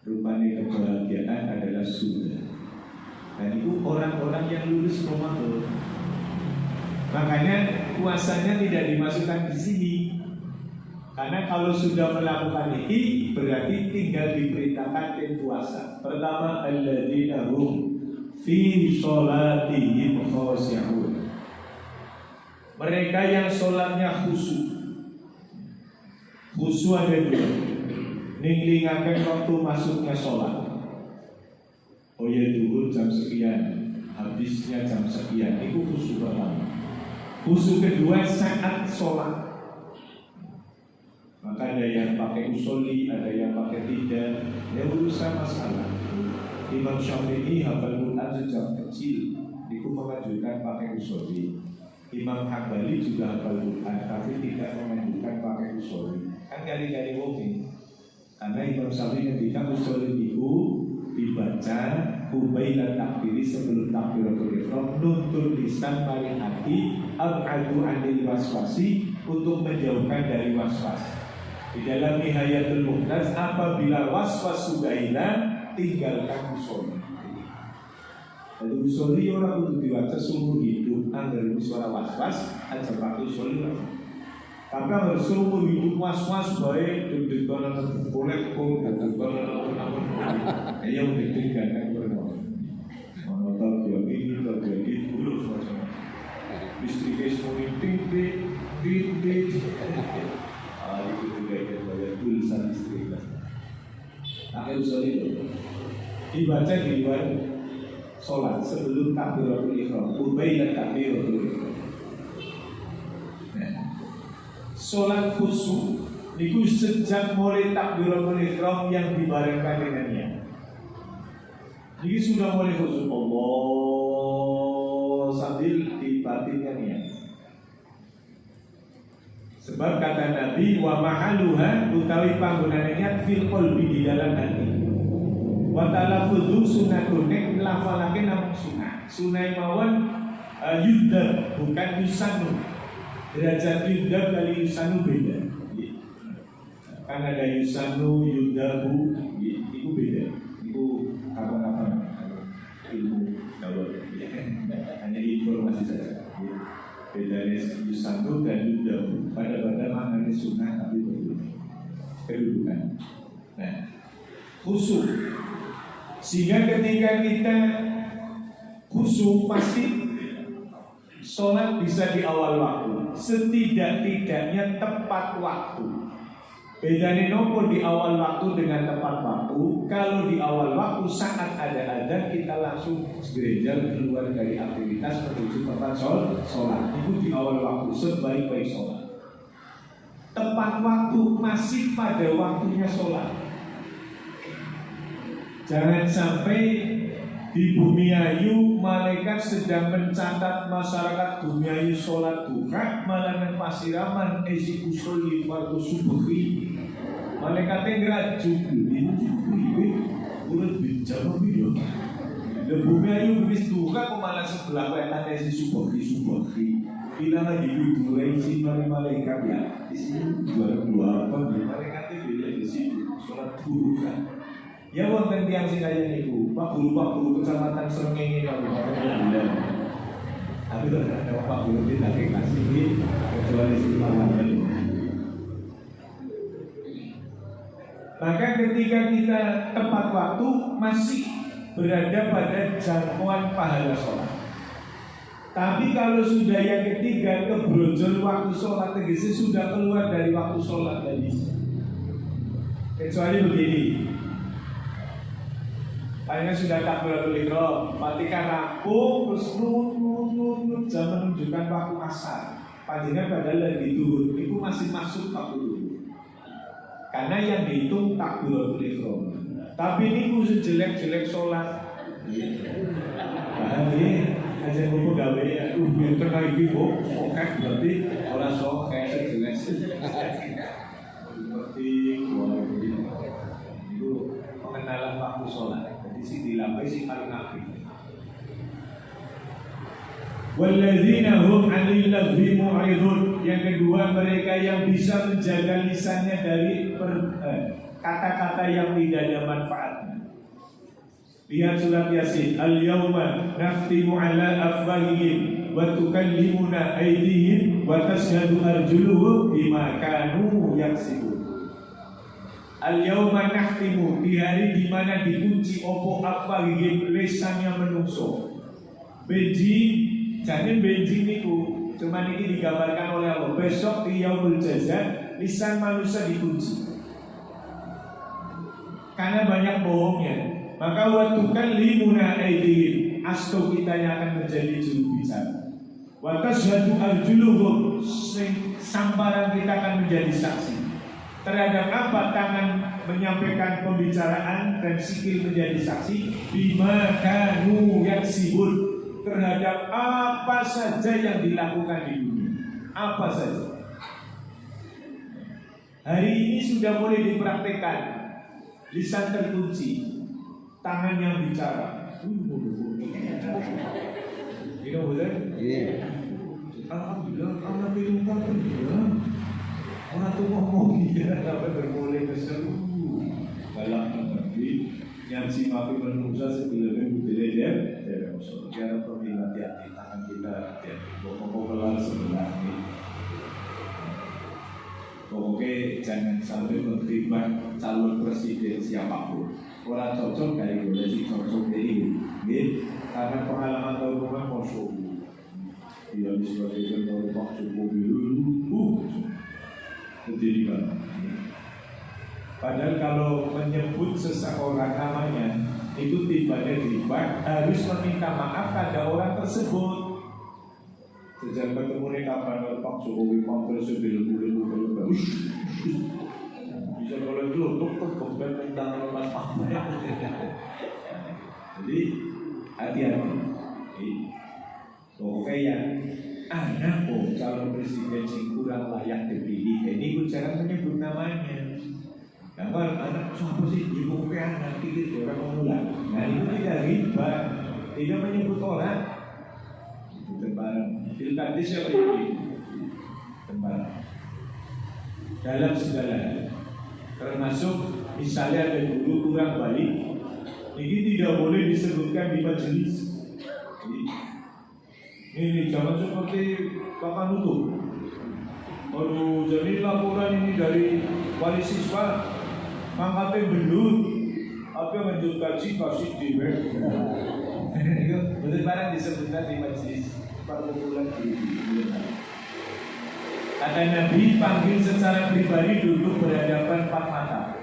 Rupanya kebahagiaan adalah surga. Dan itu orang-orang yang lulus Ramadan. Makanya puasanya tidak dimasukkan di sini. Karena kalau sudah melakukan ini berarti tinggal diperintahkan tim puasa. Pertama, alladzina hum fi sholatihim khashi'un. Mereka yang sholatnya khusyuk. Khusyuk ada dua. Ninglingaken waktu masuknya sholat. Oh ya dulu jam sekian, habisnya jam sekian. Itu khusyuk pertama. Khusyuk kedua saat sholat. Maka ada yang pakai usolli, ada yang pakai tidak. Ya urusan masalah. Imam Syafi'i hafal Quran sejak kecil. Itu mengajukan pakai usolli. Imam Hambali juga hafal Quran, tapi tidak mengajukan pakai usolli. Kan kali-kali mungkin. Karena Imam Syafi'i ketika usolli itu dibaca Ubailan takbiri sebelum takbiratul ihram, nuntun lisan paling hati, ab'adu anil waswasi, untuk menjauhkan dari waswas. Di dalam Nihayatul Muhtaz, apabila waswas sudah hilang, tinggalkan usolli. Jadi usolli orang untuk diwaca seumur hidup, anggar suara waswas, aja pakai usolli. Tapi harus seumur hidup was-was baik, deg-degan boleh pun, deg-degan yang deg-degan kan berapa? Menonton dia ini, terjadi terus macam listrik semua ting-ting. Itu juga yang bayar tulisan listrik. Akhir usul itu dibaca di luar sholat sebelum takbiratul ihram, ubailan takbiratul ihram. Sholat khusyuk itu sejak mulai takbiratul ihram yang dibarengkan dengannya. Jadi sudah mulai khusyuk Allah sambil dibatinnya niat. Sebab kata Nabi, wa mahaluha utawi panggonane fil qalbi, di dalam hati. Wa talaffuzu sunnatun, nek lafalake namung sunah. Sunah mawon yudhab, bukan yusanu. Derajat yudhab kali yusanu beda. Kan ada yusanu, yudhabu, itu beda. Itu apa-apa ilmu dawah. Hanya informasi saja. Beda yusanu dan yudhabu. Pada maknanya sunnah tapi berbeda kedudukan. Nah, khusyuk. Sehingga ketika kita khusyuk pasti sholat bisa di awal waktu, setidak-tidaknya tepat waktu. Bedanya nopo di awal waktu dengan tepat waktu. Kalau di awal waktu saat ada adzan kita langsung gereja keluar dari aktivitas menuju tempat sholat. Itu di awal waktu sebaik-baik sholat. Tepat waktu masih pada waktunya sholat. Jangan sampai di Bumi Ayu malaikat sedang mencatat masyarakat Bumi Ayu sholat duha, malah nang pasiraman esi usul fardu subuhi. Malaikatnya ngeraju ini udah bijak video. Di Bumi Ayu wis duha kok malah sebelah wetan esi subuhi. Bila lagi duduk isi malaikat ya, di sini dua malaikatnya bila di sini sholat dulu kan. Ya wonten tiang sing kaya niku, Pak Guru kecamatan Srengenge kabupaten. Tapi ada Pak Guru tidak kasih kecuali si Pak. Maka ketika kita tepat waktu masih berada pada jangkauan pahala sholat. Tapi kalau sudah yang ketiga kebrojol waktu sholat, tegese sudah keluar dari waktu sholat tadi. Kecuali begini, hanya sudah takbiratul ihram, ketika rampung terus nut jam menunjukkan waktu asar. Panjenengan padahal lagi duhur, itu masih masuk waktu duhur. Karena yang dihitung takbiratul ihram. Tapi ini khusus jelek-jelek sholat. Paham ya? Aja gue pegawai ya. Biar tengah ini sokek berarti orang sokek jelek. Seperti itu pengenalan waktu sholat. Jadi si dilapai si paling akhir. Walladzina hum 'anil lagwi mu'ridun. Yang kedua, mereka yang bisa menjaga lisannya dari kata-kata yang tidak ada manfaatnya. Lihat surat Yasin. Al-yawma naftimu 'ala afwahihim wa tukallimuna aydihim wa tashhadu arjuluhum bima kanu yaksibun. Al-yawma naftimu, di hari di mana dikunci opo afwahihim, lisannya menungso. Benjing, jangan benjing niku. Cuma ini digambarkan oleh Allah. Besok di yaumul jaza lisan manusia dikunci. Karena banyak bohongnya. Maka waktu kan limuna aidihim, asto kita yang akan menjadi juru bicara. Wa tashhadu arjuluhum, samparan kita akan menjadi saksi. Terhadap apa tangan menyampaikan pembicaraan dan sikil menjadi saksi. Bima kanu yaksibun, terhadap apa saja yang dilakukan di dunia. Apa saja. Hari ini sudah mulai dipraktekkan. Lisan terkunci, tangan yang bicara. You know betul? Iya. Alhamdulillah, alhamdulillah kerja. Orang tu ngomong dia dapat bermulai berseru. Dalam mengerti yang simak manusia sebelumnya budaya dia maksud dia pemilah hati tangan kita dia pokok kelar sebelah ini. Pokoknya jangan sampai menerima calon presiden siapapun. Orang cocok dari boleh sih cocok dari ini, karena pengalaman tahun kemarin kosong. Dia disebutkan oleh Pak Jokowi dulu, jadi kan. Padahal kalau menyebut seseorang namanya itu tiba-tiba harus meminta maaf pada orang tersebut. Sejak ketemu kapan Pak Jokowi panggil sebelum bisa kalau dulu kemudian tentang Mas Ahmad. Jadi hati-hati. Oke yang anak calon presiden yang kurang layak dipilih. Ini pun jangan menyebut namanya. Kalau anak siapa sih ibu anak pikir orang mengulang. Nah itu tidak riba, tidak menyebut orang. Tembaran. Pilkada siapa ini? Tembaran. Dalam segala hal, termasuk misalnya ada guru kurang baik, ini tidak boleh disebutkan di majelis. Ini jangan seperti Bapak Nutup. Aduh, jadi laporan ini dari wali siswa, mangkatnya belut, apa yang menunjukkan si kasih di web. Betul barang disebutkan di majelis. Kata Nabi, panggil secara pribadi duduk berhadapan empat mata.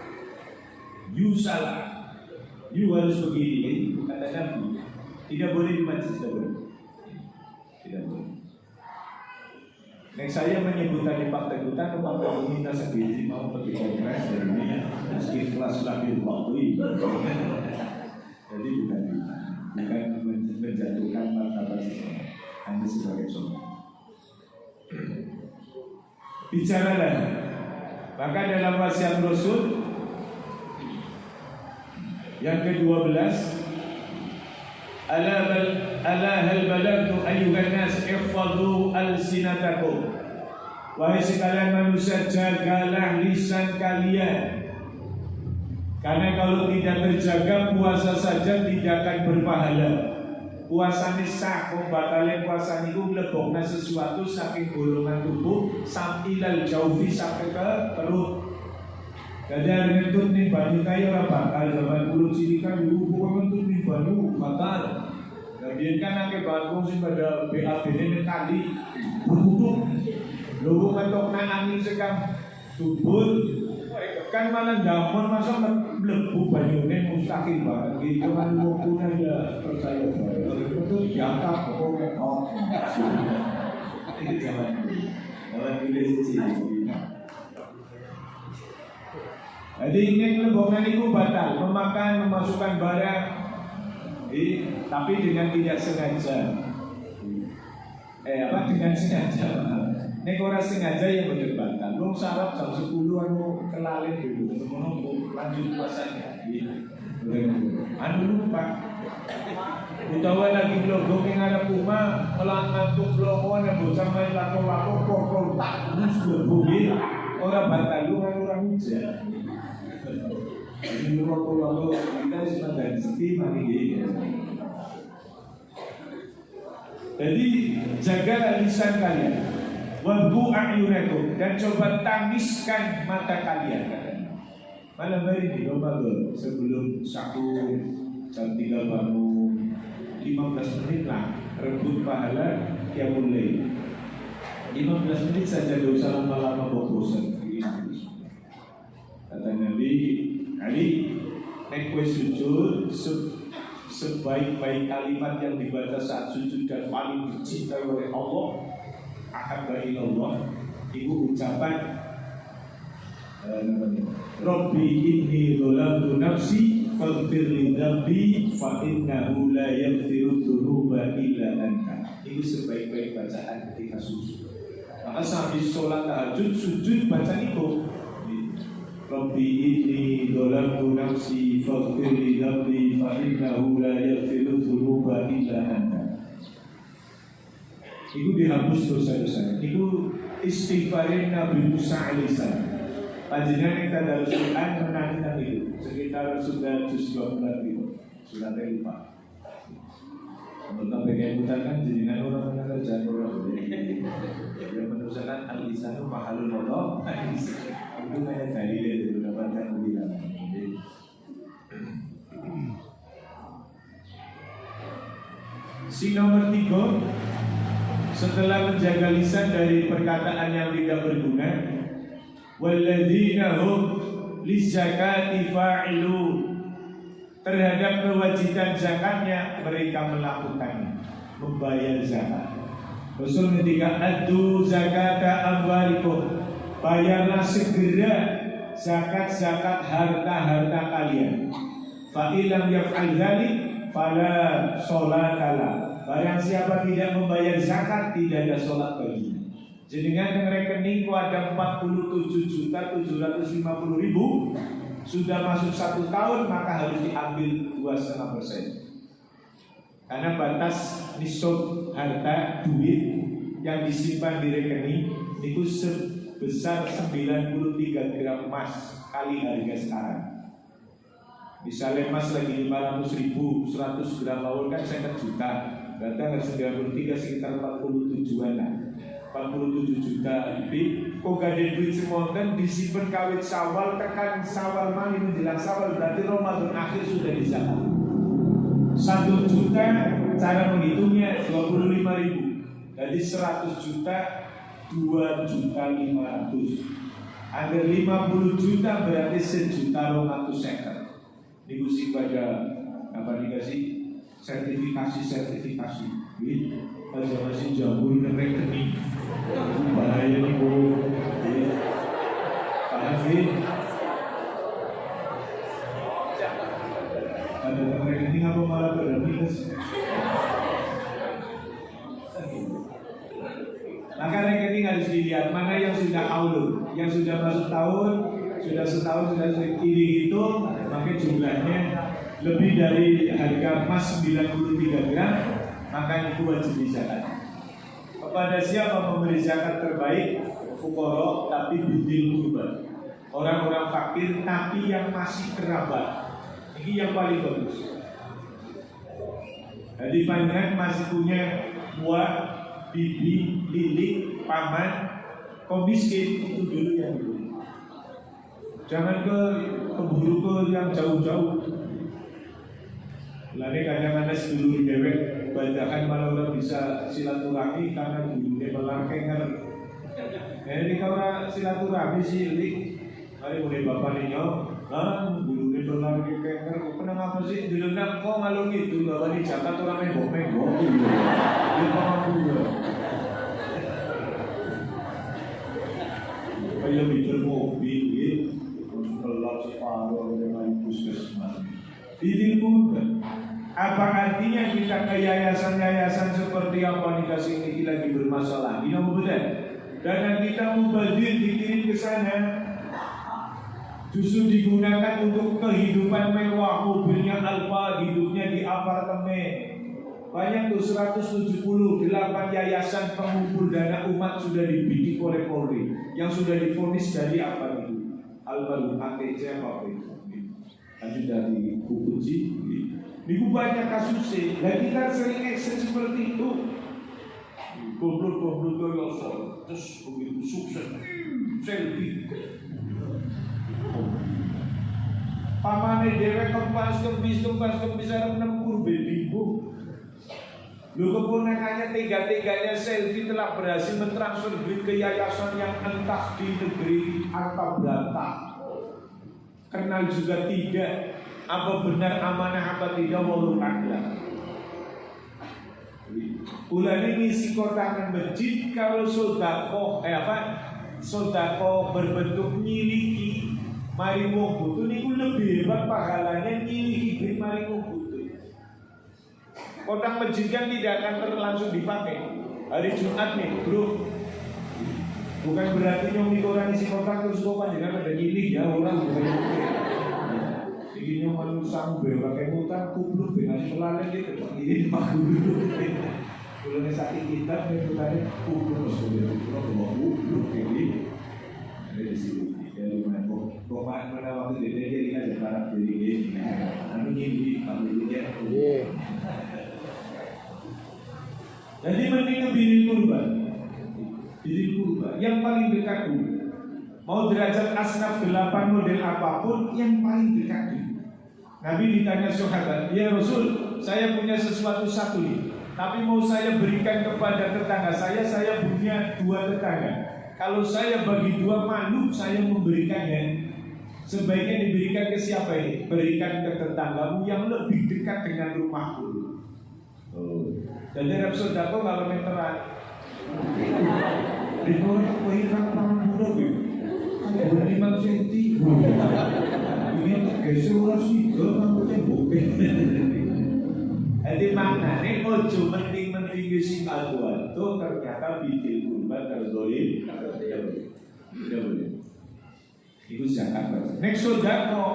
You salah, you harus begini. Kata Nabi, tidak boleh di majelis, tidak boleh. Tidak boleh. Next saya menyebutkan di fakta-fakta kepada peminta sendiri mau pergi kongres dari ini, meski kelas lagi waktu. Jadi bukan menjatuhkan martabat seseorang. Hanya sebagai contoh. Bicaralah. Maka dalam wasiat Rasul yang ke-12, ala hal balagtu ayyuhan nas ihfazu alsinatakum. Wahai sekalian manusia, jagalah lisan kalian. Karena kalau tidak terjaga, puasa saja tidak akan berpahala. Puasa ini sah, membatalkan puasa niku mlebokna sesuatu saking golongan tubuh sampai lal jaufi sampai ke perut. Jadi hari ngentut nih banyu kaya ora bakal zaman kulo cilikan dulu pokoknya ngentut nih banyu bakal. Kemudian kan akeh bangun sing pada BAB ini kali berkutuk. Lho kantokna angin sekam subul kan malah damon masa mlebu banyune mustahil banget gitu kan wong kuna ya percaya bae itu diangkat pokoknya ini zaman Indonesia. Jadi ini lembongan itu batal memakan memasukkan barang tapi dengan tidak sengaja dengan sengaja. Nek ora sengaja yang berdebatkan. Lu sarap jam 10 anu kelalin dulu. Menunggu lanjut puasanya. Anu lupa. Utawa lagi logo yang ada kuma melangantuk logo yang bocah main lako-lako kokol tak sudah bumi orang batal lu kan orang hujan. Ini lako-lako kita sudah dari sepi mari. Jadi jaga lisan kalian. Wadbu a'yunakum dan coba tangiskan mata kalian. Malam hari di Ramadan sebelum sahur jam 3 bangun 15 menit lah rebut pahala yang mulai 15 menit saja dosa lama-lama bosan. Kata Nabi Ali nek kowe sujud sebaik-baik kalimat yang dibaca saat sujud dan paling dicintai oleh Allah ahabba ilallah ibu ucapan Rabbi inni dzalamtu nafsi faghfir li dzambi fa innahu la yaghfiru dzunuba illa anta. Itu sebaik-baik bacaan ketika sujud. Maka sambil sholat tahajud sujud baca itu Rabbi inni dzalamtu nafsi faghfir li dzambi fa innahu la yaghfiru dzunuba illa anta. Itu dihapus dosa-dosa. Itu istighfarin Nabi Musa alaihissalam. Panjenengan kita dalam Quran menangikan itu sekitar sudah juz 12 itu sudah lupa. Untuk bagian hutan kan jenengan orang mengenal jangan yang menuliskan al-lisan mahalul Allah. Itu kayak dalil itu mendapatkan bilang. Si nomor 3. Setelah menjaga lisan dari perkataan yang tidak berguna, walladzina hum lizakati fa'ilun, terhadap kewajiban zakatnya mereka melakukannya, membayar zakat. Rasul ketika adu zakata amwalikum, bayarlah segera zakat-zakat harta-harta kalian. Fa illam yaf'al dzalik fala sholata. Barang siapa tidak membayar zakat, tidak ada sholat baginya. Jenengan yang rekening ada 47.750.000, sudah masuk 1 tahun maka harus diambil 2,5%. Karena batas nisab harta duit yang disimpan di rekening itu sebesar 93 gram emas kali harga sekarang. Misalnya emas lagi 500.000, 100 gram bawang kan 50 juta. Berarti harus 93 sekitar 47-an lah. 47 juta lebih. Kok gak ada duit semonten disimpan kawit Syawal tekan Syawal mali menjelang Syawal berarti Ramadan akhir sudah dizakat. 1 juta cara menghitungnya 25.000. Jadi 100 juta 2.500.000. Agar 50 juta berarti 1.250.000. Digusi pada apa dikasih sertifikasi aja masih jauh dengan rekening bahaya nih bu paham ada rekening apa malah berminus. Maka rekening harus dilihat mana yang sudah haul, yang sudah masuk tahun, sudah setahun sudah dihitung, maka jumlahnya lebih dari harga emas 93 gram maka itu wajib zakat. Kepada siapa memberi zakat terbaik? Fuqara tapi bidil kurban, orang-orang fakir tapi yang masih kerabat. Ini yang paling bagus. Jadi panjenengan masih punya buah, bibi, lilik, paman, kau miskin, itu dulu yang dulu. Jangan keburu ke yang jauh-jauh. Lalu kadang-kadang sedulur dewek bandakan malah orang bisa silaturahmi karena dulunya melangkengar. Jadi kalau silaturahmi silik, mari mulai bapak ninyo, dulunya melangkengar. Kenapa sih dilendang kok ngalung itu? Bapak di Jakarta orang menggok-menggok. Dia paham juga. Kayak mikir mobil, kalau separuh dengan puskesmas. Bidil kurban. Apa artinya kita ke yayasan-yayasan seperti apa dikasih ini lagi bermasalah? Ini benar. Dan kita mubazir dikirim ke sana, justru digunakan untuk kehidupan mewah, mobilnya Alfa, hidupnya di apartemen. Banyak tuh 178 yayasan pengumpul dana umat sudah dibidik oleh Polri, yang sudah divonis dari apa itu? Al-Baru, ATC apa itu? Lanjut dari Kukuji. Itu banyak kasusnya. Dan kita sering ekses seperti itu. Goblok-goblok doyosol, terus begitu sukses, selfie. Pamane dewek kempis arep nempur bebingku. Lu keponakannya tega-teganya selfie telah berhasil mentransfer duit ke yayasan yang entah di negeri atau berantah. Kenal juga tidak. Apa benar amanah apa tidak walau ada. Ulani misi kotakan masjid kalau sodako sodako berbentuk miliki mari wong butuh niku lebih hebat pahalanya miliki duit mari wong butuh. Kotak masjid kan tidak akan langsung dipakai. Hari Jumat nih, bro. Bukan berarti nyomi orang isi kotak terus kok panjenengan ada milih ya orang bukan. Ini yang manusia pakai mutan kubluk dengan selalu gitu. Ini pak kubluk. Kalau nih sakit kita nih putarnya kubluk sudah bawa kubluk ini. Dari sini dari mana kok mana waktu dia jadi ada barang jadi ini. Anu ini pamilnya. Jadi mending bidil kurban. Bidil kurban yang paling dekat dulu. Mau derajat asnaf 8 model apapun yang paling dekat dulu. Nabi ditanya sahabat, ya Rasul, saya punya sesuatu satu nih, tapi mau saya berikan kepada tetangga saya punya 2 tetangga. Kalau saya bagi 2 malu, saya memberikannya. Sebaiknya diberikan ke siapa ini? Berikan ke tetanggamu yang lebih dekat dengan rumahku. Jadi Arab Sodako kalau meteran. Ribut kuiran tangan buruk ya. 5 cm. Ini geser ora sida rambutnya bokeh. Jadi maknanya ojo menting-menting sing alquran itu ternyata bidil kurban terzolim. Tidak boleh. Itu zakat. Next sodako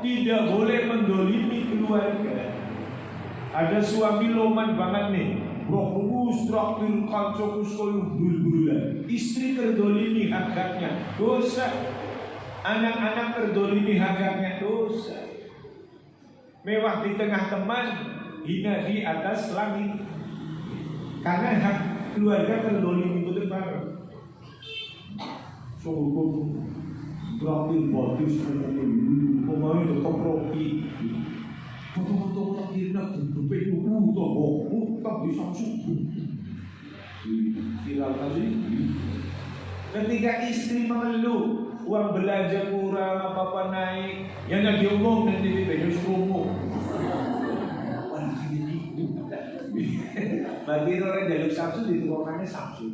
tidak boleh mendolimi keluarga. Ada suami loman banget nih, rohus traktir kancokus koyo bul-bulan. Istri terdolimi haknya, dosa. Anak-anak terdolimi haknya, dosa. Mewah di tengah teman, hina di atas langit. Karena hak keluarga terdolimi betul banget. Sohukum traktir bagus, pemain tetap roki. Foto-foto tak kira berbentuk itu tak bisa subuh. Viral tadi. Ketika istri mengeluh, uang belanja kurang, apa-apa naik, yang nggak diomong nanti di baju serumuk. Wah, ini itu. Bagi orang jaluk Samsu dituangkannya Samsu.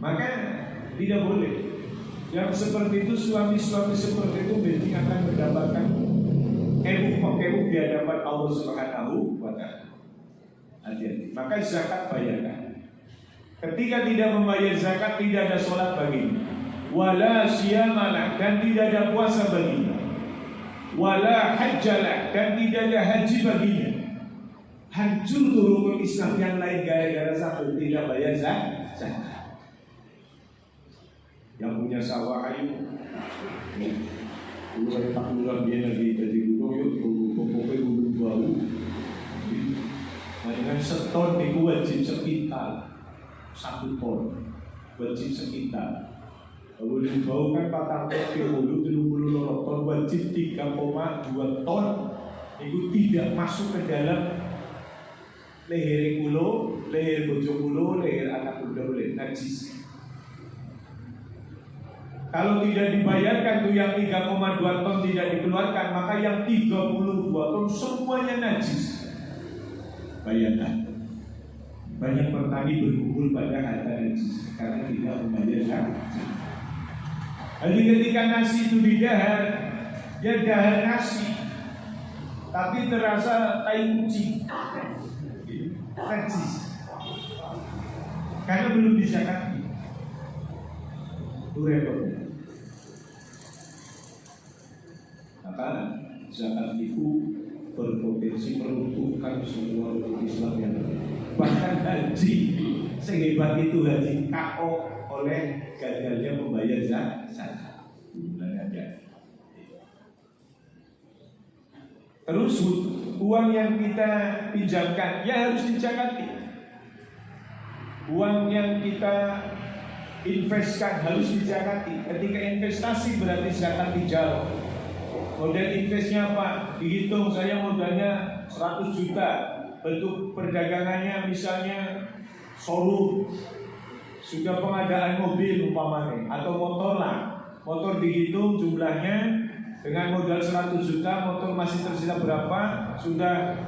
Maka tidak boleh. Yang seperti itu suami-suami seperti itu berarti akan mendapatkan kewu di hadapan Allah Subhanahu wa Ta'ala. Hati-hati. Maka zakat bayarkan. Ketika tidak membayar zakat, tidak ada sholat baginya. Wala siyamalah, dan tidak ada puasa baginya. Wala hajjalah, dan tidak ada haji baginya. hancur turun Islam yang lain gara-gara satu tidak bayar zakat. Yang punya sawah ayu, dulu ada tak bulan dia lagi jadi dulu yuk pokoknya dulu bau. Dengan seton itu wajib sekitar 1 ton, wajib sekitar. Kalau bau kan 40 ton, wajib 3,2 ton. Itu tidak masuk ke dalam leher kulo, leher bojo kulo, leher anak kulo boleh najis. Kalau tidak dibayarkan tuh yang 3,2 ton tidak dikeluarkan, maka yang 32 ton semuanya najis. Bayangkan, banyak petani berkumpul pada harta najis karena tidak membayar zakat. Jadi ketika nasi itu didahar, dia dahar nasi, tapi terasa tai kucing, najis, karena belum dizakati. Itu repot. Maka zakat itu berpotensi meruntuhkan semua umat Islam yang bahkan haji sehebat itu haji KO oleh gagalnya membayar zakat. Terus uang yang kita pinjamkan ya harus dizakati. Uang yang kita investkan harus dizakati. Ketika investasi berarti zakat dijauh. Modal investnya apa? Dihitung, saya modalnya 100 juta. Bentuk perdagangannya misalnya showroom, sudah pengadaan mobil umpamanya atau motor lah. Motor dihitung jumlahnya dengan modal 100 juta, motor masih tersisa berapa, sudah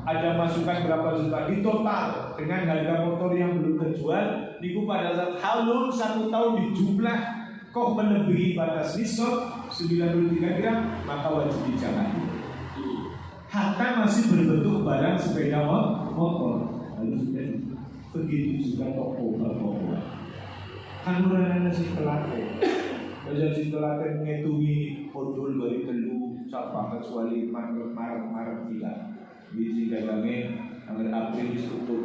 ada masukan berapa juta. Di total dengan harga motor yang belum terjual, niku pada saat haul 1 tahun di jumlah kok melebihi batas nisab 93 gram, maka wajib dizakati. Harta masih berbentuk barang sepeda motor, lalu sudah begitu juga toko. Kan mulai nasi telaten, belajar si telaten menghitungi kodul dari telu siapa kecuali Maret tidak. Biji dagangnya agar April ditutup.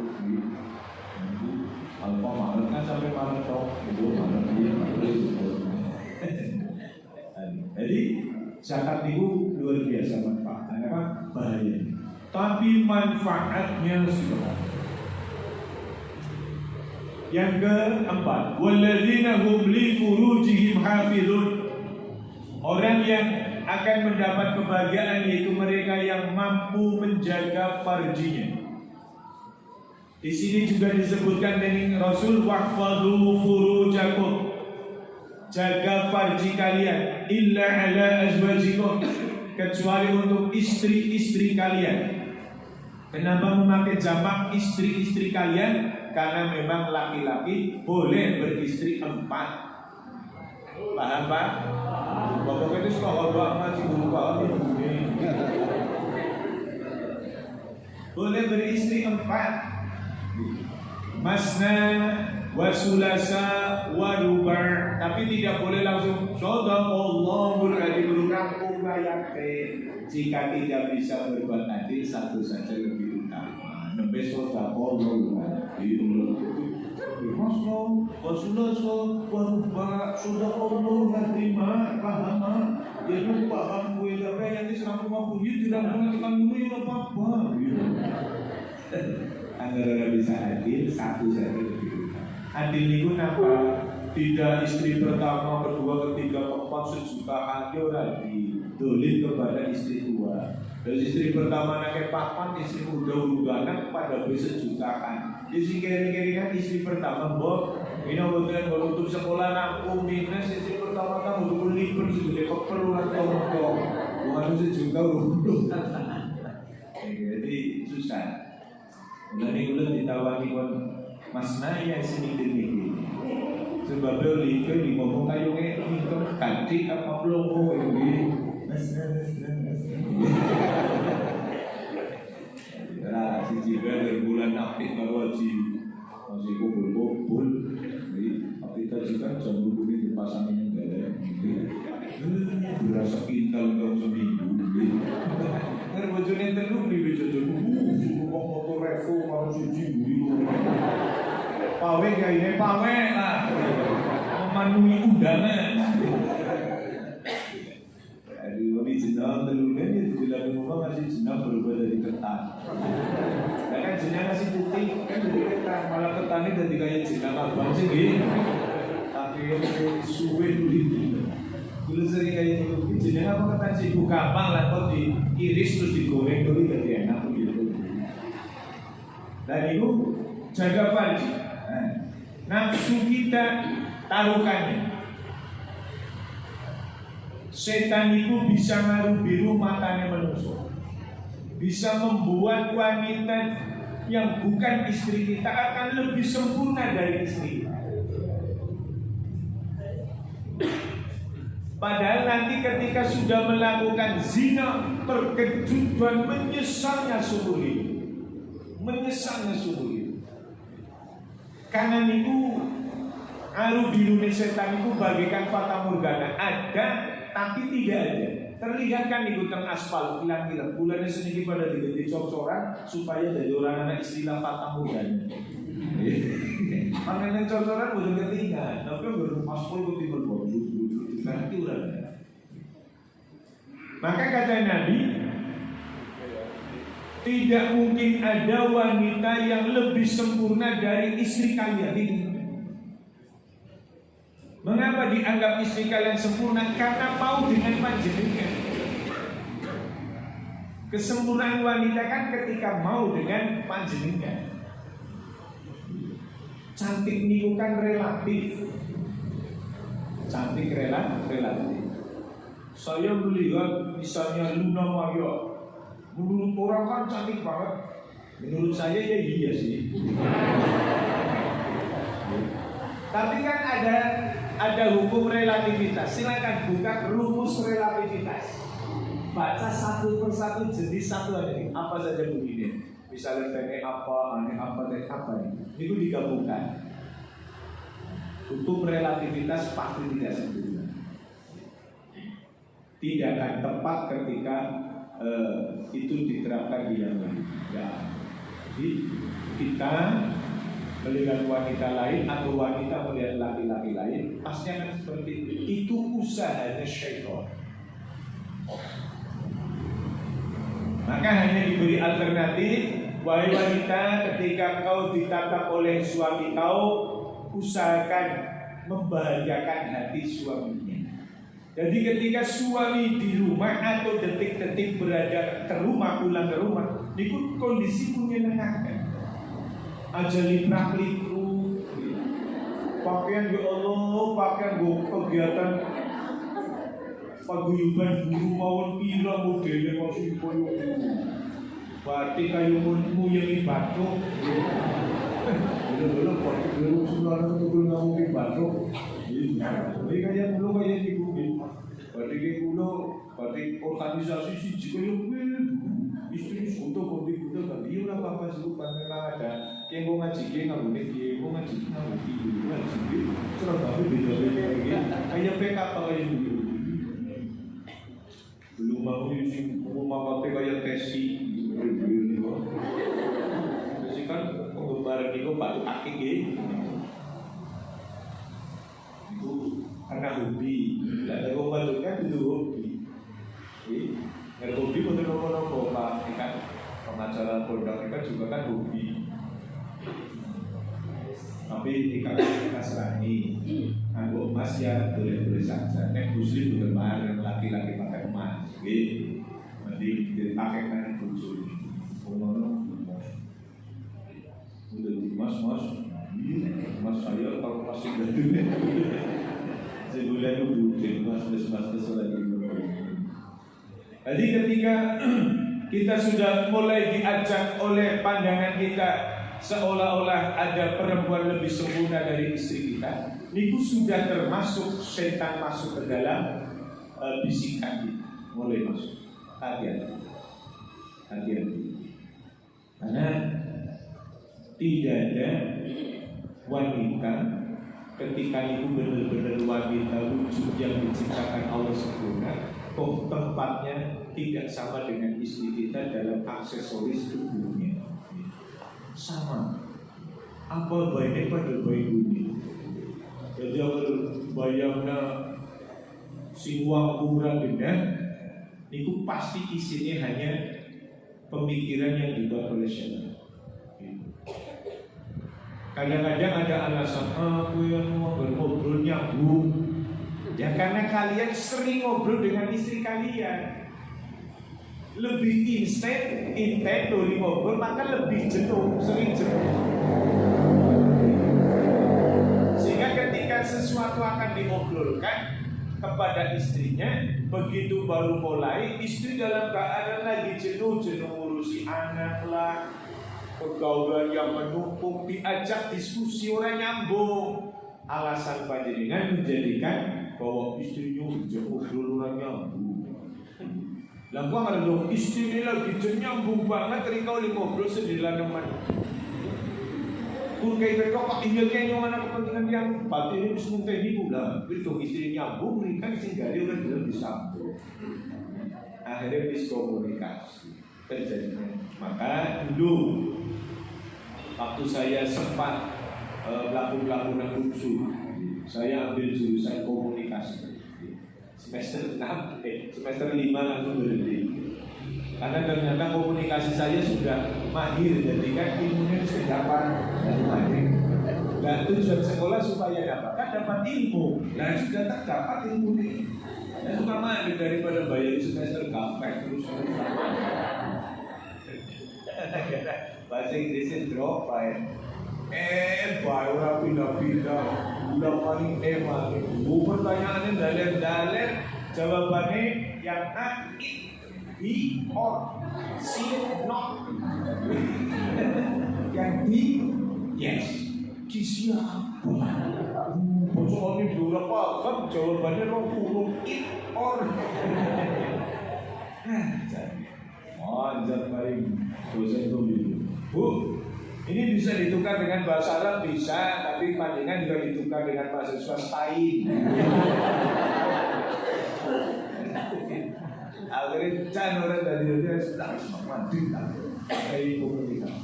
Alfa Maret kan sampai Maret toh, itu Maret dia April. Jadi zakat itu luar biasa manfaatnya, apa? Bahaya. Tapi manfaatnya sudah. Yang keempat, walladzina hum li furujihim hafizun. Orang yang akan mendapat kebahagiaan yaitu mereka yang mampu menjaga farjinya. Di sini juga disebutkan dengan Rasul wahfadhu furujakum. Jaga farji kalian illa ala azwajikum, kecuali untuk istri-istri kalian. Kenapa memakai jamak istri-istri kalian? Karena memang laki-laki boleh beristri 4. Paham Pak? Bapak itu suka hormat masih belum paham ini. Boleh beristri 4. Masna wasulasa warubar, tapi tidak boleh langsung Sadaqallahul adzim rangkum ayate. Jika tidak bisa berbuat adil, satu saja lebih utama. Nembe Sadaqallahul adzim. Masna wasulasa warubar Sadaqallahul adzim paham. Dia lu paham gue tapi yang diserang rumah bunyi tidak mengatakan bunyi apa-apa. Agar bisa adil, satu saja lebih utama. Adil itu apa? Tidak istri pertama, kedua, ketiga, keempat, sejutaan lagi dolim kepada istri tua. Dan istri pertama nakek papan, istri udah anak pada sejutaan. Jadi kira-kira kan istri pertama bok, ini bukan baru untuk sekolah nampung minus istri pertama kan untuk libur sudah keperluan tong-tong, bukan sejuta udah. Jadi susah. Mulai ulang ditawari kon masna yang sini demi sebab beli ke di ngomong kayu ke itu kanti apa belum ini masna. Nah si jiwa berbulan aktif baru masih kumpul tapi tadi kan jam ini dipasang ini enggak ada berasa kintal untuk seminggu Nek bojone telu priwe jojoku. Kok motor Revo karo siji mburi. Pawe gaine pawe lah. Memenuhi undangan. Jadi original telurnya itu bila rumah masih jenang berubah dari ketan. Ya kan jenang masih putih kan jadi ketan, malah ketannya jadi kayak jenang abang sih gitu. Tapi suwe dulu. Dulu sering kayak gitu. Jenang apa ketan sih? Gampang lah kok diiris terus digoreng dulu jadi enak gitu. Dan itu jaga farji. Nafsu kita taruhkannya. Setan itu bisa ngaruh biru matanya manusia, bisa membuat wanita yang bukan istri kita akan lebih sempurna dari istri kita. Padahal nanti ketika sudah melakukan zina, terkejut dan menyesalnya seumur hidup. Menyesalnya seumur hidup. Karena itu aru biru setan itu bagaikan fata morgana, ada tapi tidak ada. Terlihat kan di hutan aspal, kilang-kilang. Bulannya sedikit pada diganti cor-coran supaya jadi orang anak istilah fata morgana. Makanya cor-coran bukan ketinggalan, tapi baru aspal itu timbul nanti orang. Maka kata Nabi, tidak mungkin ada wanita yang lebih sempurna dari istri kalian. Mengapa dianggap istri kalian sempurna? Karena mau dengan panjenengan. Kesempurnaan wanita kan ketika mau dengan panjenengan. Cantik niku kan relatif. Cantik relatif. Saya melihat misalnya Luna Maya, menurut orang kan cantik banget. Menurut saya ya iya sih. Tapi kan ada hukum relativitas. Silakan buka rumus relativitas. Baca satu persatu jenis satu aja nih. Apa saja begini. Misalnya tene apa, ane apa, tene apa ini. Itu digabungkan. Hukum relativitas pasti tidak sempurna. Tidak akan tepat ketika itu diterapkan di yang lain. Ya. Jadi kita melihat wanita lain atau wanita melihat laki-laki lain pasti akan seperti itu. Itu usahanya syaitan. Maka hanya diberi alternatif, wahai wanita, ketika kau ditatap oleh suami kau, usahakan membahagiakan hati suaminya. Jadi ketika suami di rumah atau detik-detik berada ke rumah, pulang ke rumah, itu kondisi menyenangkan. Ajali prakliku, pakaian ya Allah, pakaian gue kegiatan paguyuban guru mawon pira modelnya masih koyo batik kayu muyeng batuk. Dulu batik dulu sudah betul ngomongin batuk. Jadi kayak dulu kayak di bumi. Batik dulu batik organisasi sih juga istri untuk kopi itu kan dia orang apa sih bukan ada yang mau ngaji nggak boleh dia mau ngaji nggak boleh ngaji terus tapi beda kayak PKK kayak dulu belum mau isi mau pakai kayak tesi tesi kan penggemar itu batu akik itu karena hobi ada pembantu kan itu hobi. Hobi betul nopo Pak, kan pengacara produk kan juga kan hobi. Tapi dikatakan kasrani, anggo emas ya boleh-boleh saja. Nek muslim bergemar laki-laki pakai emas, gitu. Nanti dipakai kan khusus. Kono udah emas saya kalau masih gaduh. Sebulan itu emas lagi. Jadi ketika kita sudah mulai diajak oleh pandangan kita seolah-olah ada perempuan lebih sempurna dari istri kita, itu sudah termasuk setan masuk ke dalam bisikan kita, mulai masuk. Hati-hati. Karena tidak ada wanita ketika itu benar-benar wanita wujud yang diciptakan Allah sempurna, tempatnya tidak sama dengan istri kita dalam aksesoris tubuhnya. Sama. Apa baiknya pada baik bumi. Jadi kalau bayangnya si uang kurang dengan itu pasti isinya hanya pemikiran yang dibuat oleh syaitan. Kadang-kadang ada alasan aku yang mau ngobrol nyambung. Ya karena kalian sering ngobrol dengan istri kalian. Lebih intens dari ngobrol maka lebih jenuh, sering jenuh. Sehingga ketika sesuatu akan diobrolkan kepada istrinya, begitu baru mulai istri dalam keadaan lagi jenuh ngurusi anak lah, pergaulan yang menumpuk, diajak diskusi orang nyambung. Alasan panjenengan menjadikan bahwa istrinya jauh dulu orang nyambung. Lah gua ngarep istri ini lagi nyambung banget ketika oleh ngobrol sendirian teman. Kun kayak mereka pak iya kayaknya mana kepentingan yang batin ini semua teknik udah itu istri nyambung mereka sehingga dia udah belum disambung. Akhirnya miskomunikasi terjadinya. Maka dulu waktu saya sempat pelaku-pelaku unsur, saya ambil jurusan komunikasi. Semester 5 langsung berhenti. Karena ternyata komunikasi saya sudah mahir, jadi kan ilmunya sudah mahir. Dan tujuan sekolah supaya dapat ilmu. Dan sudah terdapat ilmu ini. Dan suka mahir daripada bayar semester gampang terus. Bahasa Inggrisnya drop by. Baru pindah-pindah. Udah paling maling. Pertanyaannya daler-daler, jawabannya yang A, he or she not. Yang B, yes. Siapa? Soalnya berapa kan jawabannya 20 it or. Anjir paling dosen itu. Bu, ini bisa ditukar dengan bahasa Arab bisa, tapi panjangan juga ditukar dengan mahasiswa Stain. Akhirnya can orang dari dia sudah mati dari komunikasi.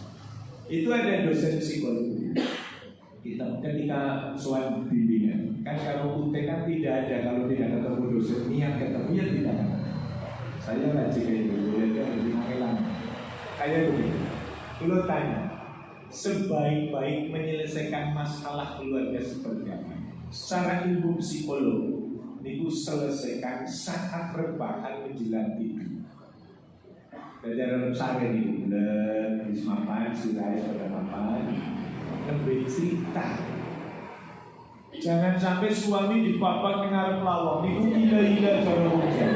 Itu ada dosen psikologi. Kita ketika soal bimbingan, kan kalau UT kan tidak ada, kalau tidak ketemu dosen niat ketemu ya tidak ada. Saya ngaji kayak gitu, dia lebih mengelang. Kayak begini, kalau tanya, sebaik-baik menyelesaikan masalah keluarga seperti apa? Secara ilmu psikolog, niku selesaikan saat rebahan menjelang tidur. Belajar sare nih, bulan mapan, sirai pada mapan, lebih cerita. Jangan sampai suami dipapak ngarep lawang, niku gila-gila cara hujan.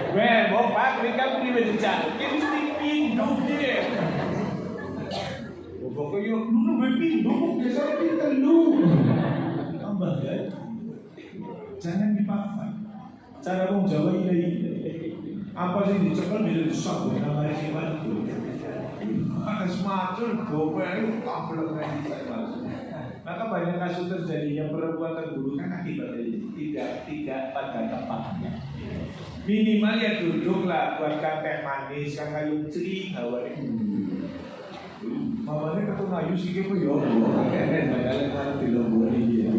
Weh, bapak, mereka punya berjejak, kita mesti pinduk dia. Pokoknya lu berpinduk, biasanya kita lu. Tambah kan? Jangan dipakai. Cara orang Jawa ini apa sih dicekel bisa disambung nama siapa itu? Ada semacam gopel itu tampil lagi saya. Maka banyak kasus terjadinya perbuatan buruk kan akibatnya tidak pada tempatnya. Minimal ya duduklah buatkan teh manis kan kayu ceri hawa itu. Mamanya ketemu ayu sih kepo yo. Padahal kan di lembur ini dia.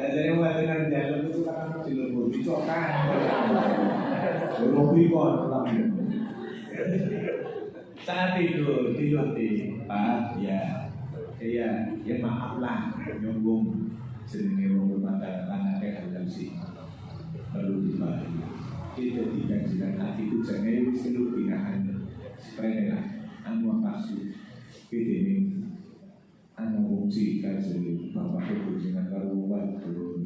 Jadi mulai dengan jalan itu kan di lembur dicokan. Robi kon lagi. Saat tidur Pak ya. Ya maaf lah nyombong jenenge wong pada anake hal sih. Perlu dibahas. Kita tidak jalan hati itu jangan wis kelupihan sepele lah anu kasih kita ini anu fungsi kasih bapak itu dengan karuan turun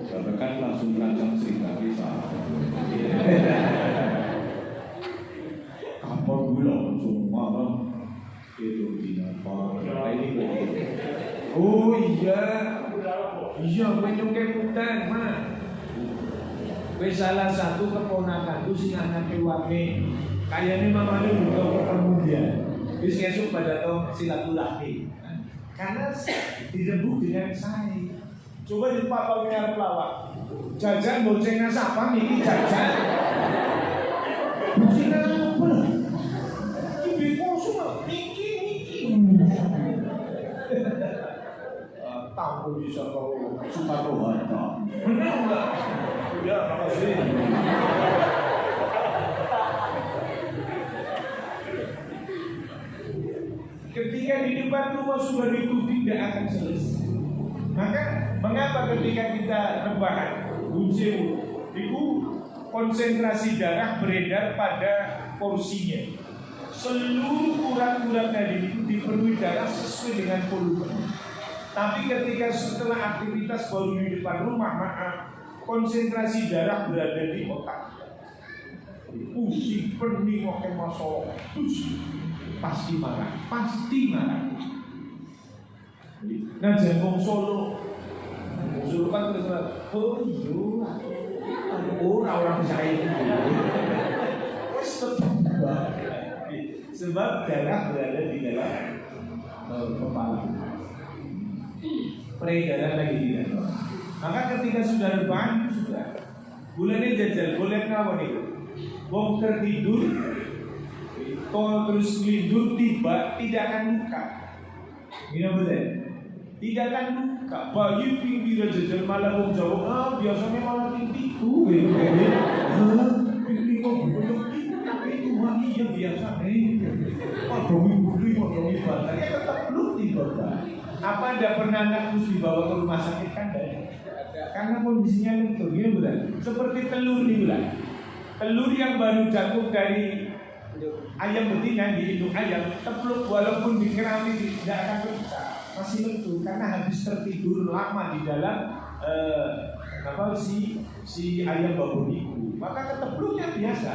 bapak kan langsung rancang cerita bisa apa gula langsung marah itu tidak apa ini oh iya menyukai hutan mah. Salah satu keponakanku sing anake wangi kayaknya mamanya buka ketemu dia terus esok pada tau silaturahmi karena dirembuk dengan saya Coba di papa ngarep lawak. Jajan boncengnya siapa nih? Jajan. Boncengnya apa? Ini kosong, niki. Tahu bisa kau Soekarno Hatta. Benar enggak? Ya, makasih. Ketika di depan rumah sudah itu tidak akan selesai. Maka mengapa ketika kita rebahan bunceng itu konsentrasi darah beredar pada porsinya. Seluruh urat-urat tadi itu dipenuhi darah sesuai dengan volume. Tapi ketika setelah aktivitas baru di depan rumah, maka konsentrasi darah berada di otak. Pusing, pening, oke masuk, pasti marah. Nah, jangan Solo kan terus oh iya, orang bisa kayak gitu. Sebab darah berada di dalam kepala. Peredaran lagi di dalam. Maka ketika sudah rebahan sudah. Bulannya jajal, boleh ngapa nih? Wong tertidur, terus tidur tiba tidak akan luka. Gini betul? Tidak akan luka. Bayi pinggir jajal malah wong Jawa, biasanya malah tipu. Pilih kok belum tapi itu iya biasa nih. Domi batal ya tetap belum tiba. Apa ada pernah anak terus dibawa ke rumah sakit kan? Karena kondisinya itu gini betul. Seperti telur nih bulan. Telur yang baru jatuh dari ayam betina di induk ayam, tepluk walaupun dikerami tidak akan pecah, masih lentur karena habis tertidur lama di dalam si ayam babon itu. Maka ketepluknya biasa.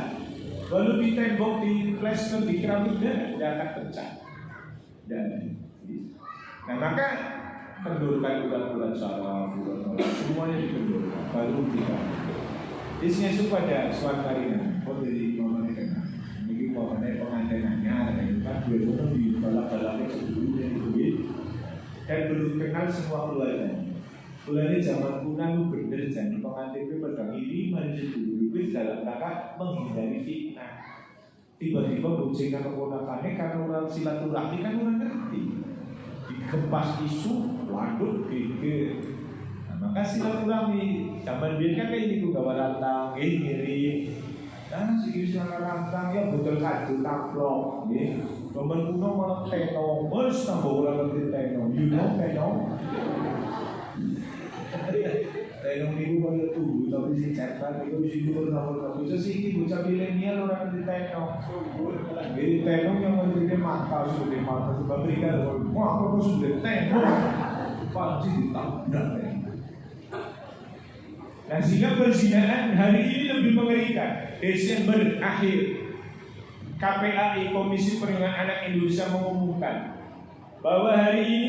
Lalu ditembok, di flashkan, di keramik tidak akan pecah. Nah maka kendurkan urat-urat saraf, semuanya dikendurkan, baru kita. Isinya itu pada suatu karina, dari mamanya kena. Ini mamanya pengantinannya, itu kan biasanya di balap-balapnya sebelumnya itu, dan belum kenal semua keluarganya. Keluarganya zaman kuno bener jadi pengantin itu pegang ini manusia dulu itu dalam rangka menghindari fitnah. Tiba-tiba boncengkan keponakannya karena orang silaturahmi kan orang ngerti. Dikempas isu, waduh, gede. Maka silaturahmi zaman biar kan kayak gitu gawa rantang, ngirim. Dan si rantang ya betul kado taplok, ya. Zaman kuno malah tenong, bos tambah orang ngerti tenong, you know tenong. Tenong itu kalau tuh, tapi si cetak itu si dulu nama itu sih bocah milenial orang ngerti tenong. Jadi tenong yang ngerti mata sudah mata sebab berikan, wah apa sudah tenong, pasti ditabrak. Nah sehingga perzinahan hari ini lebih mengerikan. Desember akhir KPAI Komisi Perlindungan Anak Indonesia mengumumkan bahwa hari ini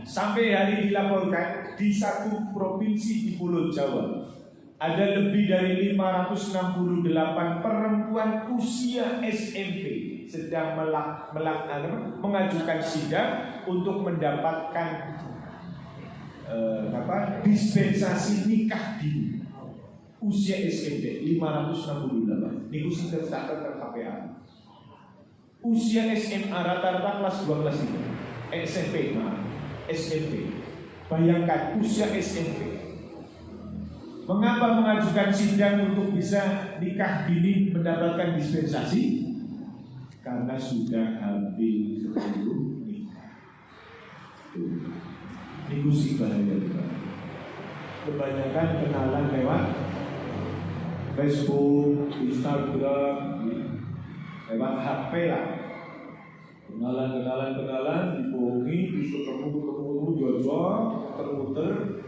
sampai hari dilaporkan di satu provinsi di Pulau Jawa ada lebih dari 568 perempuan usia SMP sedang mengajukan sidang untuk mendapatkan dispensasi nikah dini usia SMP 568. Niku sing tercatat ke KPA. Usia SMA rata-rata kelas 12 itu. SMP. Bayangkan usia SMP. Mengapa mengajukan sidang untuk bisa nikah dini mendapatkan dispensasi? Karena sudah hamil sebelum nikah. Itu sih bahaya juga. Kebanyakan kenalan lewat Facebook, Instagram, lewat HP lah. Kenalan, dibohongi, terus ketemu, jual, muter.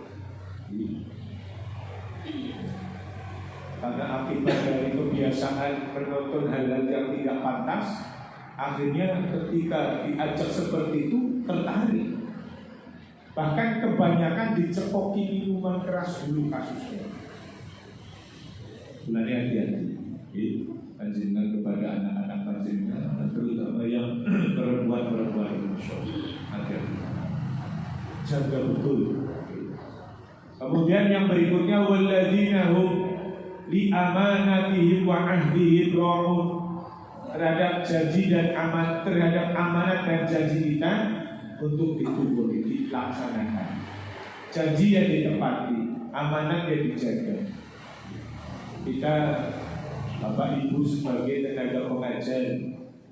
Karena akibat dari kebiasaan menonton hal-hal yang tidak pantas, akhirnya ketika diajak seperti itu tertarik. Bahkan kebanyakan dicekoki minuman keras dulu kasusnya. Sebenarnya hati-hati. Panjenengan kepada anak-anak panjenengan, terutama yang perempuan-perempuan itu, hati-hati. Jaga betul. Kemudian yang berikutnya walladzina hum li amanatihim wa ahdihim ra'un, terhadap janji dan terhadap amanat dan janji kita untuk dituruti, dilaksanakan. Janji yang ditepati, amanat yang dijaga. Kita Bapak Ibu sebagai tenaga pengajar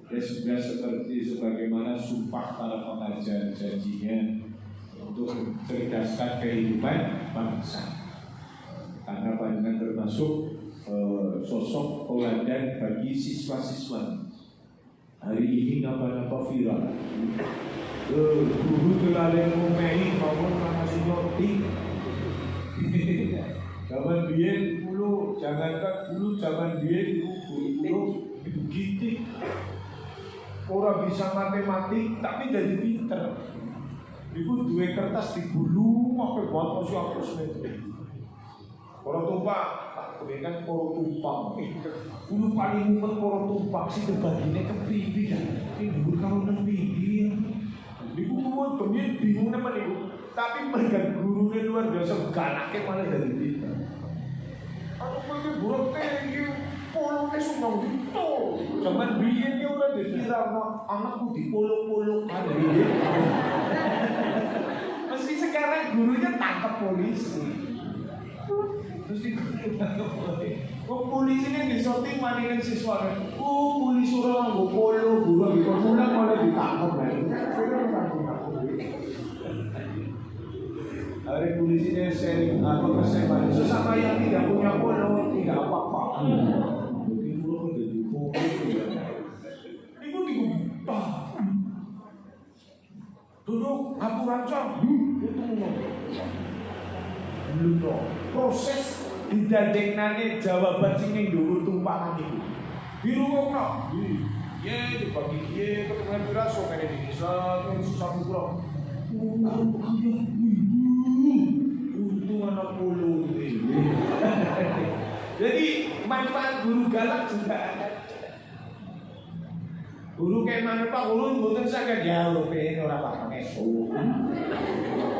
ya sudah seperti sebagaimana sumpah para pengajar janjinya untuk mencerdaskan kehidupan bangsa. Karena panjenengan termasuk sosok teladan bagi siswa-siswa. Hari ini napa-napa viral. Guru kelalen ngomeni bangun masih ngerti. Zaman biyen dulu, jangankan dulu zaman biyen guru begitu. Orang bisa matematik tapi jadi pinter. Ibu dua kertas digulung sampai buat hapus itu. Kalau tumpah, tak kan kalau tumpah. Dulu paling umum kalau tumpah sih terbaginya ke pipi kan. Ini dulu kalau nang pipi. Ibu mau kemudian bingung apa ibu. Tapi mereka gurunya luar biasa galaknya malah dari kita. Kalau pergi buruk teh, poloknya sumbang gitu. Zaman biyennya udah diviral, anakku di polok-polok ada. Meski sekarang gurunya tangkap polisi. Terus ditangkap polisi. Kok polisinya disorting mainin siswa? Polisi orang nggak polo, guru di pulang malah ditangkap lagi. Hari polisinya sering apa keseman sesama yang tidak punya polo tidak apa-apa. Jadi pulau jadi polo. Ibu duduk apuran cam itu proses didadeknane jawaban sing ndhuwur tumpakan iku. Dirungokno. Ye dibagi ye ketemu piraso kene di desa susah pulau. Untung anak puluh ini. Jadi manfaat guru galak juga ada. Guru kayak mana Pak Guru mboten saged jauh pengen ora apa esuk.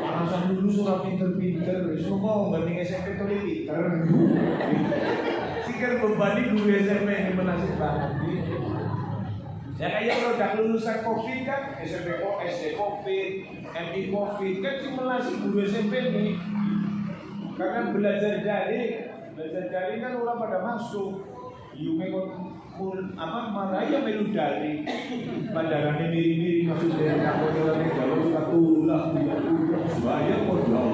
Alasan dulu surah pinter-pinter, semua banding SMP itu pinter. Sikir membanding guru SMP ini menasib banget. Ya kayak kalau udah lulusan COVID kan, SMP SD COVID, MI COVID kan cuma nasi guru SMP nih. Karena belajar dari kan orang pada masuk. Yume apa maraya melu dari pandangannya miri-miri masuk dari takut orang yang jauh suka tulah banyak modal.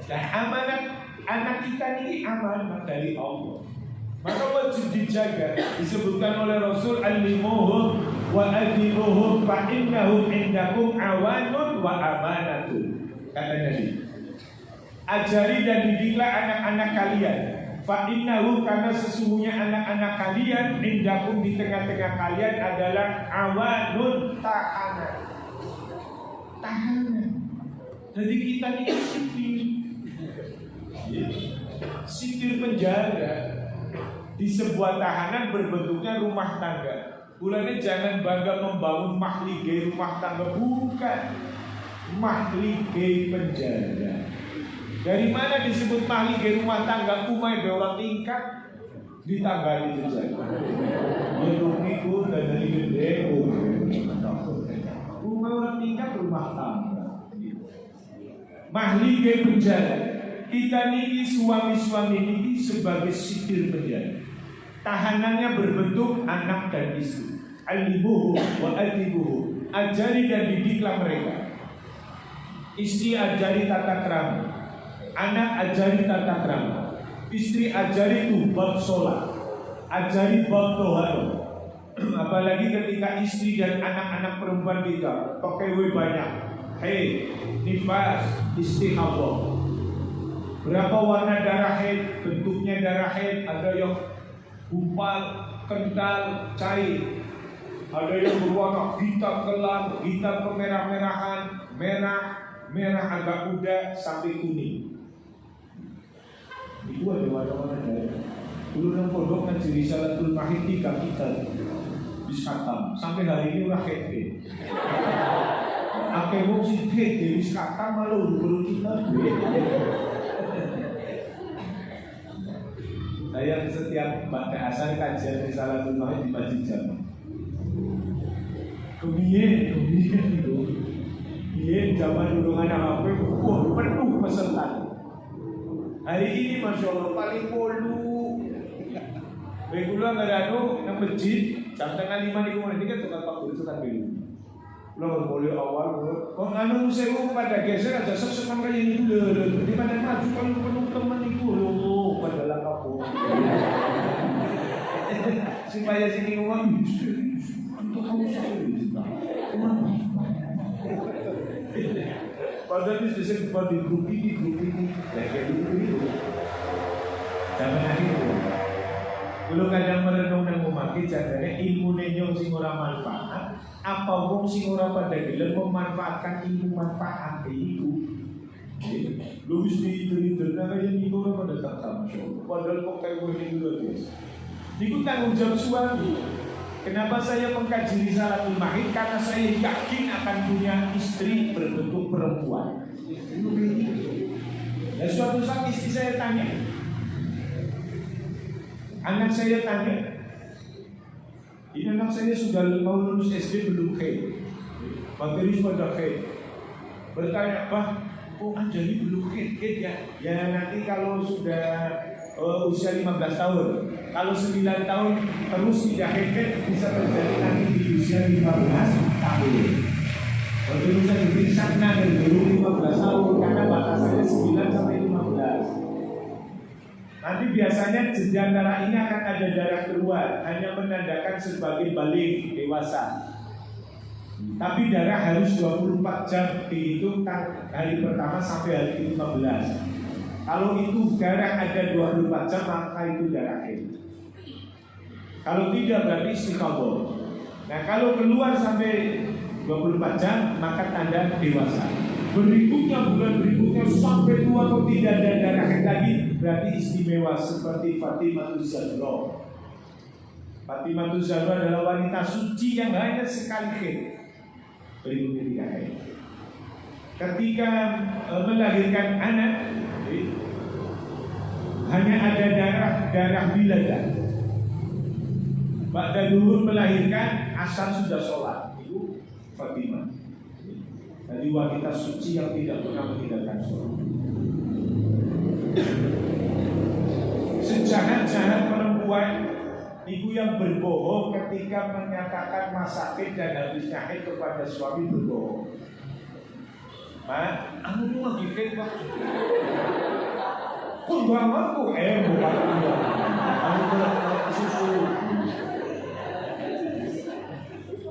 Dan amanat anak kita ini amanat dari Allah. Maka wajib dijaga. Disebutkan oleh Rasul al-limuhum wa adimuhum fa innahum indakum awanun wa amanatun. Kata Nabi, ajari dan didiklah anak-anak kalian. Fa innahum, karena sesungguhnya anak-anak kalian indakum, di tengah-tengah kalian adalah awanun, tahanan. Tahanan. Jadi kita ini sipir penjara. Di sebuah tahanan berbentuknya rumah tangga. Bulannya jangan bangga membangun mahligai rumah tangga, bukan mahligai penjara. Dari mana disebut mahligai rumah tangga? Umay beorang tingkat di tangga di penjara. Ya rupiku dan dari gede. Umay orang tingkat rumah tangga. Mahligai penjara. Kita niki suami-suami niki sebagai sipir penjara. Tahanannya berbentuk anak dan istri. Alimuhu wa adibuhu. Ajari dan didiklah mereka. Istri ajari tata krama, anak ajari tata krama. Istri ajari tuh bab sholat, ajari bab toharo. Apalagi ketika istri dan anak-anak perempuan kita pakai banyak. Hei, nifas, istihadah. Berapa warna darah haid? Bentuknya darah haid ada yang gumpal, kental, cair. Ada yang berwarna hitam kelam, hitam kemerah-merahan, merah agak muda sampai kuning. Itu ada warna-warna darah. Dulu yang pondok ngaji Risalatul Mahid 3 kita bisa sampai hari ini udah haid. akeh wong sing dewe kata malah urung kita. Saya setiap pada asal kajian Risalatul Ma'id di Masjid Jami. Kemudian itu, zaman dulu anak apa, penuh peserta. Hari ini Masya Allah paling polu. Begula nggak ada yang masjid, jam tengah 5 nih kemarin ini kan tukang pakul itu kan dulu. Lo mulai awal, kok anu sewu pada geser aja sesuatu kayak ini dulu. Di mana maju kalau penuh teman itu lo pada kapur. Supaya sini uang untuk kamu sendiri. Padahal itu bisa di grup ini, kayak gitu. Jangan akhir. Kalau kadang merenung dan memaki jadinya ilmu nenyong sing ora manfaat, apa wong sing ora pada gelem memanfaatkan ilmu manfaat itu. Lu wis diteliti kaya niku ora pada tak sama. Padahal kok kayak gini dulu guys. Itu tanggung jawab suami. Kenapa saya mengkaji Risalatul Ma'id? Karena saya yakin akan punya istri berbentuk perempuan. Dan suatu saat istri saya tanya, anak saya tanya, ini anak saya sudah mau lulus SD belum khair, materi pada khair. Bertanya, Pak, kok ajari belum khair ya? Ya nanti kalau sudah usia 15 tahun, kalau 9 tahun terus tidak khair bisa terjadi nanti di usia 15 tahun. Kalau bisa diperiksa dari dulu 15 tahun karena batasannya 9 sampai 15. Nanti biasanya jeda darah ini akan ada darah keluar, hanya menandakan sebagai balik dewasa. Tapi darah harus 24 jam dihitung hari pertama sampai hari 15. Kalau itu darah ada 24 jam maka itu darah haid. Kalau tidak berarti istiqamah. Nah kalau keluar sampai 24 jam maka tanda dewasa. Berikutnya bulan berikutnya sampai tua atau tidak ada darah haid lagi berarti istimewa seperti Fatimah Zahra. Fatimah Zahra adalah wanita suci yang hanya sekali haid. Berikutnya tidak haid. Ketika melahirkan anak hanya ada darah biladah. Ba'da duhur melahirkan asar sudah sholat. Itu Fatimah. Jadi wanita suci yang tidak pernah meninggalkan sholat. Sejahat-jahat perempuan ibu yang berbohong ketika menyatakan masakit dan habisnya haid kepada suami berbohong. Mak, aku tuh lagi haid Pak. Kundanganku bukan aku berapa susu.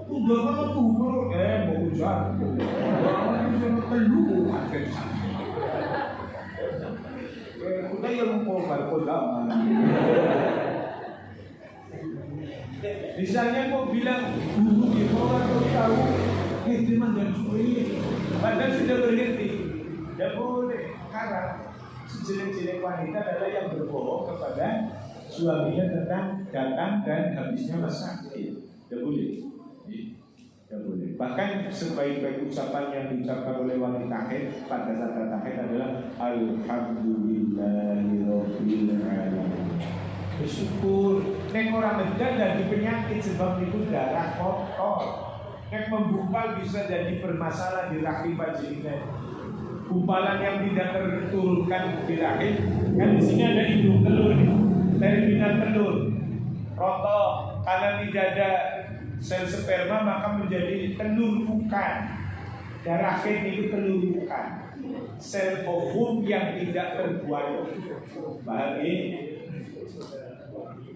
Kundanganku mau hujan. Kundanganku perlu pakai santai. Kita yang mau berkundangan. Misalnya kau bilang guru di bawah kau tahu, terima kasih. Padahal sudah berhenti. Tidak boleh karena sejelek-jelek wanita adalah yang berbohong kepada suaminya tentang datang dan habisnya masa haid. Tidak boleh. Tidak boleh. Bahkan sebaik-baik ucapan yang diucapkan oleh wanita haid pada saat datang haid adalah Alhamdulillahirabbil alamin. Bersyukur. Nek orang medan jadi penyakit sebab itu darah kotor. Nek membumpal bisa jadi bermasalah di rahim vaginal. Gumpalan yang tidak terturunkan di rahim, kan di sini ada indung telur, terminal telur, roto. Karena tidak ada sel sperma maka menjadi telur bukan. Darah haid itu telur bukan. Sel ovum yang tidak terbuai. Bagi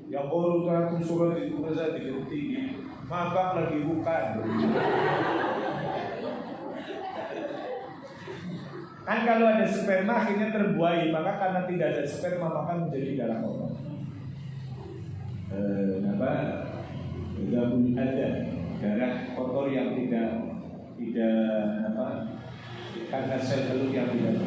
yang baru terang surat itu bisa diganti, maka lagi bukan. Kan kalau ada sperma akhirnya terbuai, maka karena tidak ada sperma maka menjadi darah kotor. Ada darah kotor yang tidak karena sel telur yang tidak.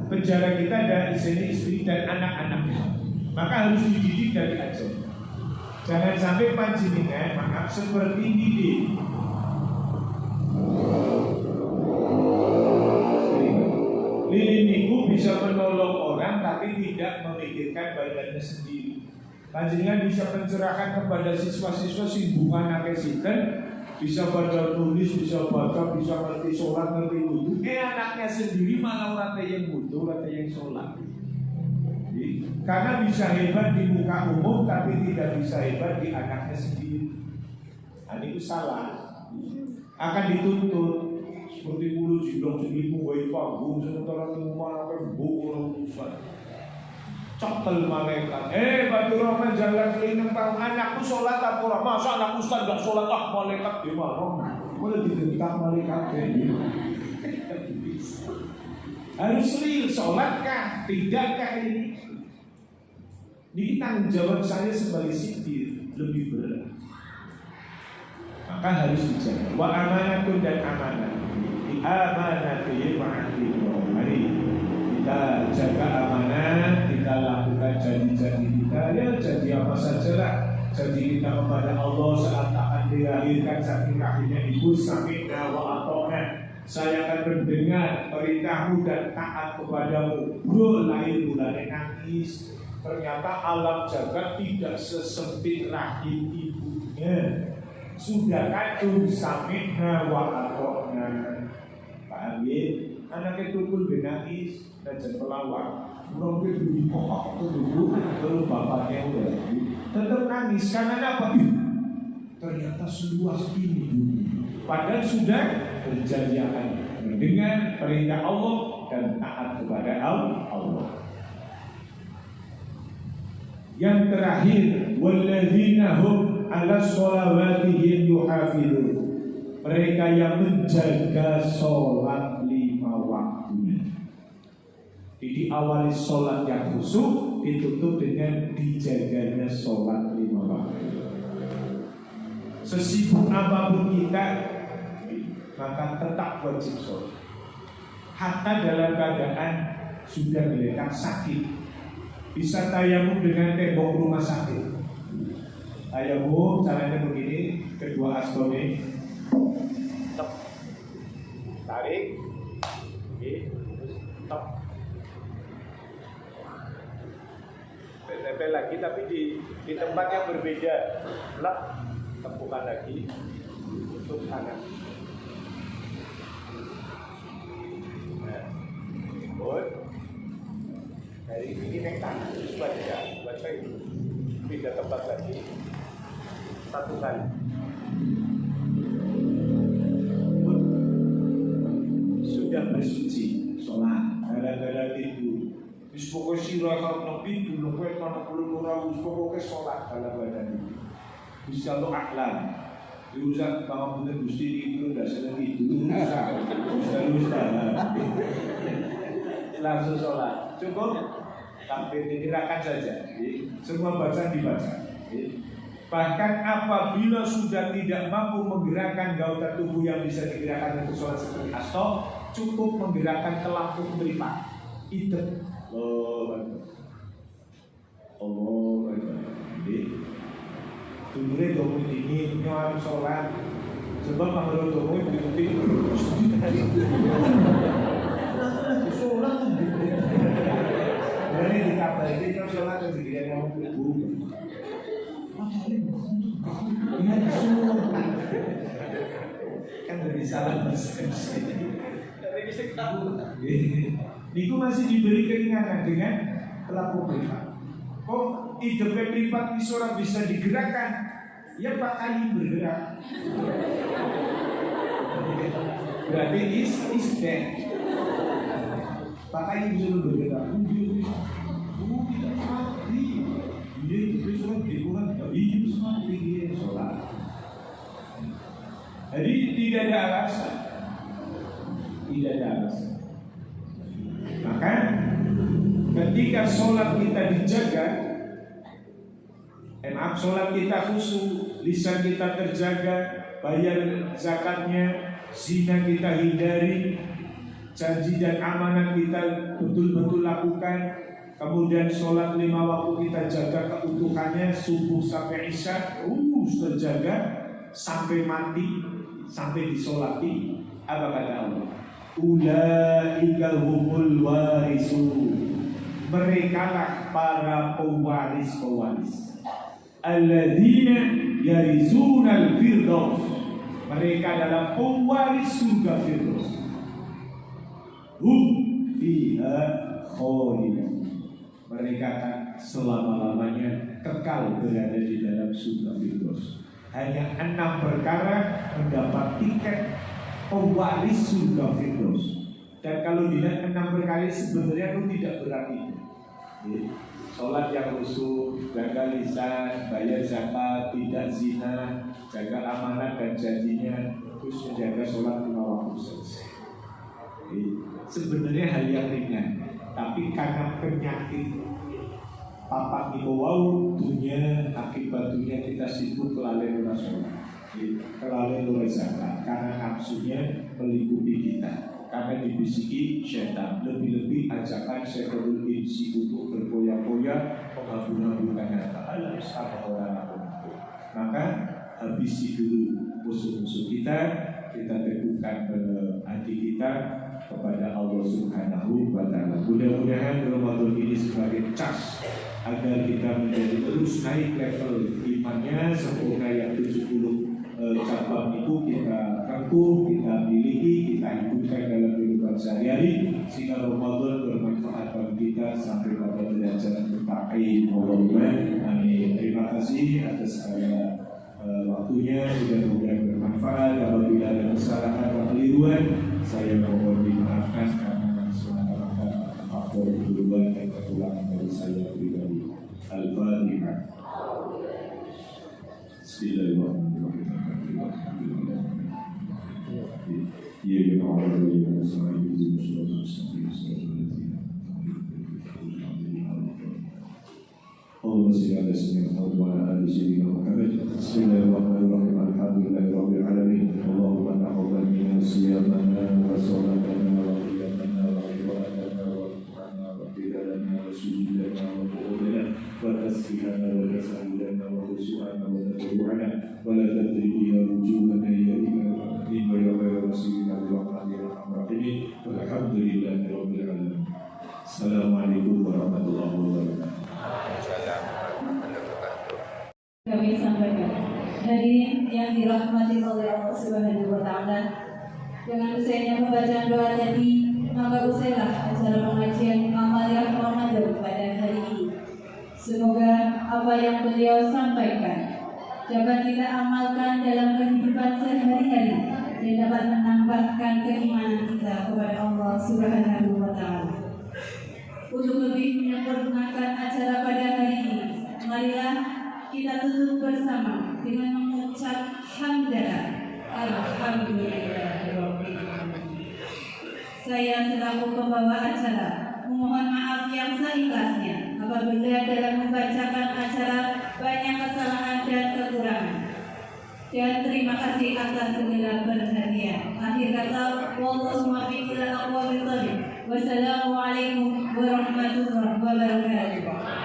Penjara kita ada di sini istri dan anak-anaknya, maka harus dididik dari kecil. Jangan sampai panjenengan maaf seperti didik. ibu bisa menolong orang tapi tidak memikirkan badannya sendiri. Panjenengan bisa mencurahkan kepada siswa-siswa sibungan anake sinten, bisa baca tulis, bisa baca, bisa ngerti sholat, ngerti wudhu. Anaknya sendiri malah ora yang wudhu, ora yang sholat. Karena bisa hebat di muka umum tapi tidak bisa hebat di anaknya sendiri. Ini salah. Akan dituntut. Seperti bulu jilong jelimu bayi panggung sementara rumah apa bukul urusan. Cekel malaikat. Batu Rahman jalan keliling tahun anakku sholat apa ora? Masa anak ustaz gak sholat? Malaikat di mana? Boleh digentak malaikat ini. Harus real sholat kah? Tidakkah ini? Ini tanggung jawab saya sebagai sidir lebih berat. Maka harus dijaga. Wa amanatun dan amanah. Amanati ma'ahdi. Mari kita jaga amanah, kita lakukan janji-janji kita. Ya janji apa saja lah. Janji kita kepada Allah saat akan dilahirkan saking rahimnya ibu sami'na wa ata'na. Saya akan mendengar perintahmu dan taat kepadamu. Bro, lahir bulannya nangis. Ternyata alam jagat tidak sesempit rahim ibunya. Sudah kadung sami'na wa ata'na. Paham ya? Anak itu pun benangis dan pelawak. Mungkin bunyi kokok itu dulu, terus bapaknya udah tetap nangis karena apa? Ternyata seluas ini. Padahal sudah berjanji akan mendengar perintah Allah dan taat kepada Allah. Yang terakhir, walladzina hum 'ala sholawatihim yuhafizun. Mereka yang menjaga sholat 5 waktunya. Jadi awali sholat yang khusyuk ditutup dengan dijaganya sholat 5 waktu. Sesibuk apapun kita, maka tetap wajib sholat. Hatta dalam keadaan sudah geletak sakit, bisa tayamum dengan tembok rumah sakit. Tayamum caranya begini, kedua astone tarik, terus top. Tempel lagi tapi di tempat yang berbeda. Lap, tepukan lagi untuk tangan. Nah, good. Dari ini naik tangan, baca itu. Pindah tempat lagi. Satu kali. Sudah bersuci, sholat, gara-gara tidur. Wis pokoke sira karo pintu lho kowe ana kulo ora wis pokoke sholat dalam badan ini. Bisa lo akhlak. Diusak pangapunten Gusti itu ndak seneng tidur. Bisa langsung sholat. Cukup takbir dikirakan saja. Semua bacaan dibaca. Bahkan apabila sudah tidak mampu menggerakkan gautan tubuh yang bisa digerakkan untuk sholat seperti asto, cukup menggerakkan telapak meripat. Itu Allah. Jadi tubuhnya domo dingin, nyuar sholat. Sebab kalau domo berhenti, sholat tuh. Berarti dikabari kalau sholat itu dia mau tubuh. Kan dari salah persepsi. Itu masih diberi keringanan dengan pelaku privat. Kok hidupnya privat di seorang bisa digerakkan? Ya Pak Kali bergerak. Berarti is dead. Pak Kali bisa bergerak. Tidak mati. Dia besok dikurang tidak hidup mati dia sholat. Jadi tidak ada alasan. Tidak ada alasan. Maka ketika sholat kita dijaga, sholat kita khusyuk, lisan kita terjaga, bayar zakatnya, zina kita hindari, janji dan amanat kita betul-betul lakukan, kemudian sholat 5 waktu kita jaga keutuhannya, subuh sampai isya, terjaga sampai mati, sampai disolati. Apa kata Allah? ulaika humul warisun, merekalah para pewaris-pewaris. Alladzina yarisunal firdaus, mereka adalah pewaris surga firdaus. Hum fiha khalidun, mereka akan selama-lamanya kekal berada di dalam surga firdaus. Hanya 6 perkara mendapat tiket pewaris surga firdaus. Dan kalau dilihat 6 perkara sebenarnya itu tidak berat itu. Sholat yang khusyuk, jaga lisan, bayar zakat, tidak zina, jaga amanat dan janjinya, terus menjaga sholat 5 waktu selesai. Sebenarnya hal yang ringan, tapi karena penyakit papak niku wau dunia, akibat dunia kita sibuk kelalaian ora sholat, kelalaian ora zakat, karena nafsunya meliputi kita, karena dibisiki setan. Lebih-lebih ajakan setanul insi untuk berpoya-poya menghambur-hamburkan harta Allah sama orang. Maka habisi dulu musuh-musuh kita teguhkan hati kita kepada Allah Subhanahu wa Ta'ala. Mudah-mudahan Ramadan ini sebagai cas agar kita menjadi terus naik level imannya. Semoga yang 70 cabang itu kita rangkum, kita miliki, kita hidupkan dalam kehidupan sehari-hari, sehingga Ramadan bermanfaat bagi kita sampai pada derajat mutakin. Allahumma amin. Terima kasih atas segala waktunya, mudah-mudahan bermanfaat. Apabila ada kesalahan atau keliruan, saya mohon dimaafkan karena semata-mata faktor keduluan dan kekurangan dari saya pribadi. Al-Fatihah. Bismillahirrahmanirrahim. Ya Allah, ya اللهم صل على سيدنا محمد وعلى ال سيدنا محمد. بسم الله الرحمن الرحيم. الحمد لله رب العالمين. اللهم تقبل منا صيامنا وصلاتنا وقيامنا وعبادتنا وركوعنا وقيامنا وسجودنا وقعودنا وتسبيحنا وتسهيلنا وخشوعنا وتضرعنا ولا تدري يا وجوهنا يا إمام ويا خير رسولنا برحمتك يا أرحم الراحمين. والحمد لله رب العالمين. السلام عليكم ورحمة الله وبركاته. Kami sampaikan dari yang dirahmati oleh Allah Subhanahu wa Ta'ala, dengan usainya pembacaan doa tadi, maka usailah acara pengajian Amaliyah Ramadan pada hari ini. Semoga apa yang beliau sampaikan dapat kita amalkan dalam kehidupan sehari-hari dan dapat menambahkan keimanan kita kepada Allah Subhanahu wa Ta'ala. Untuk lebih menyempurnakan acara pada hari ini, marilah kita tutup bersama dengan mengucap hamdalah. Alhamdulillahirrahmanirrahim. Saya selaku pembawa acara memohon maaf yang seikhlasnya apabila dalam membacakan acara banyak kesalahan dan kekurangan. Dan terima kasih atas segala perhatian. Akhir kata, wallahu muwaffiq ila aqwamit thoriq. Wassalamualaikum warahmatullahi wabarakatuh.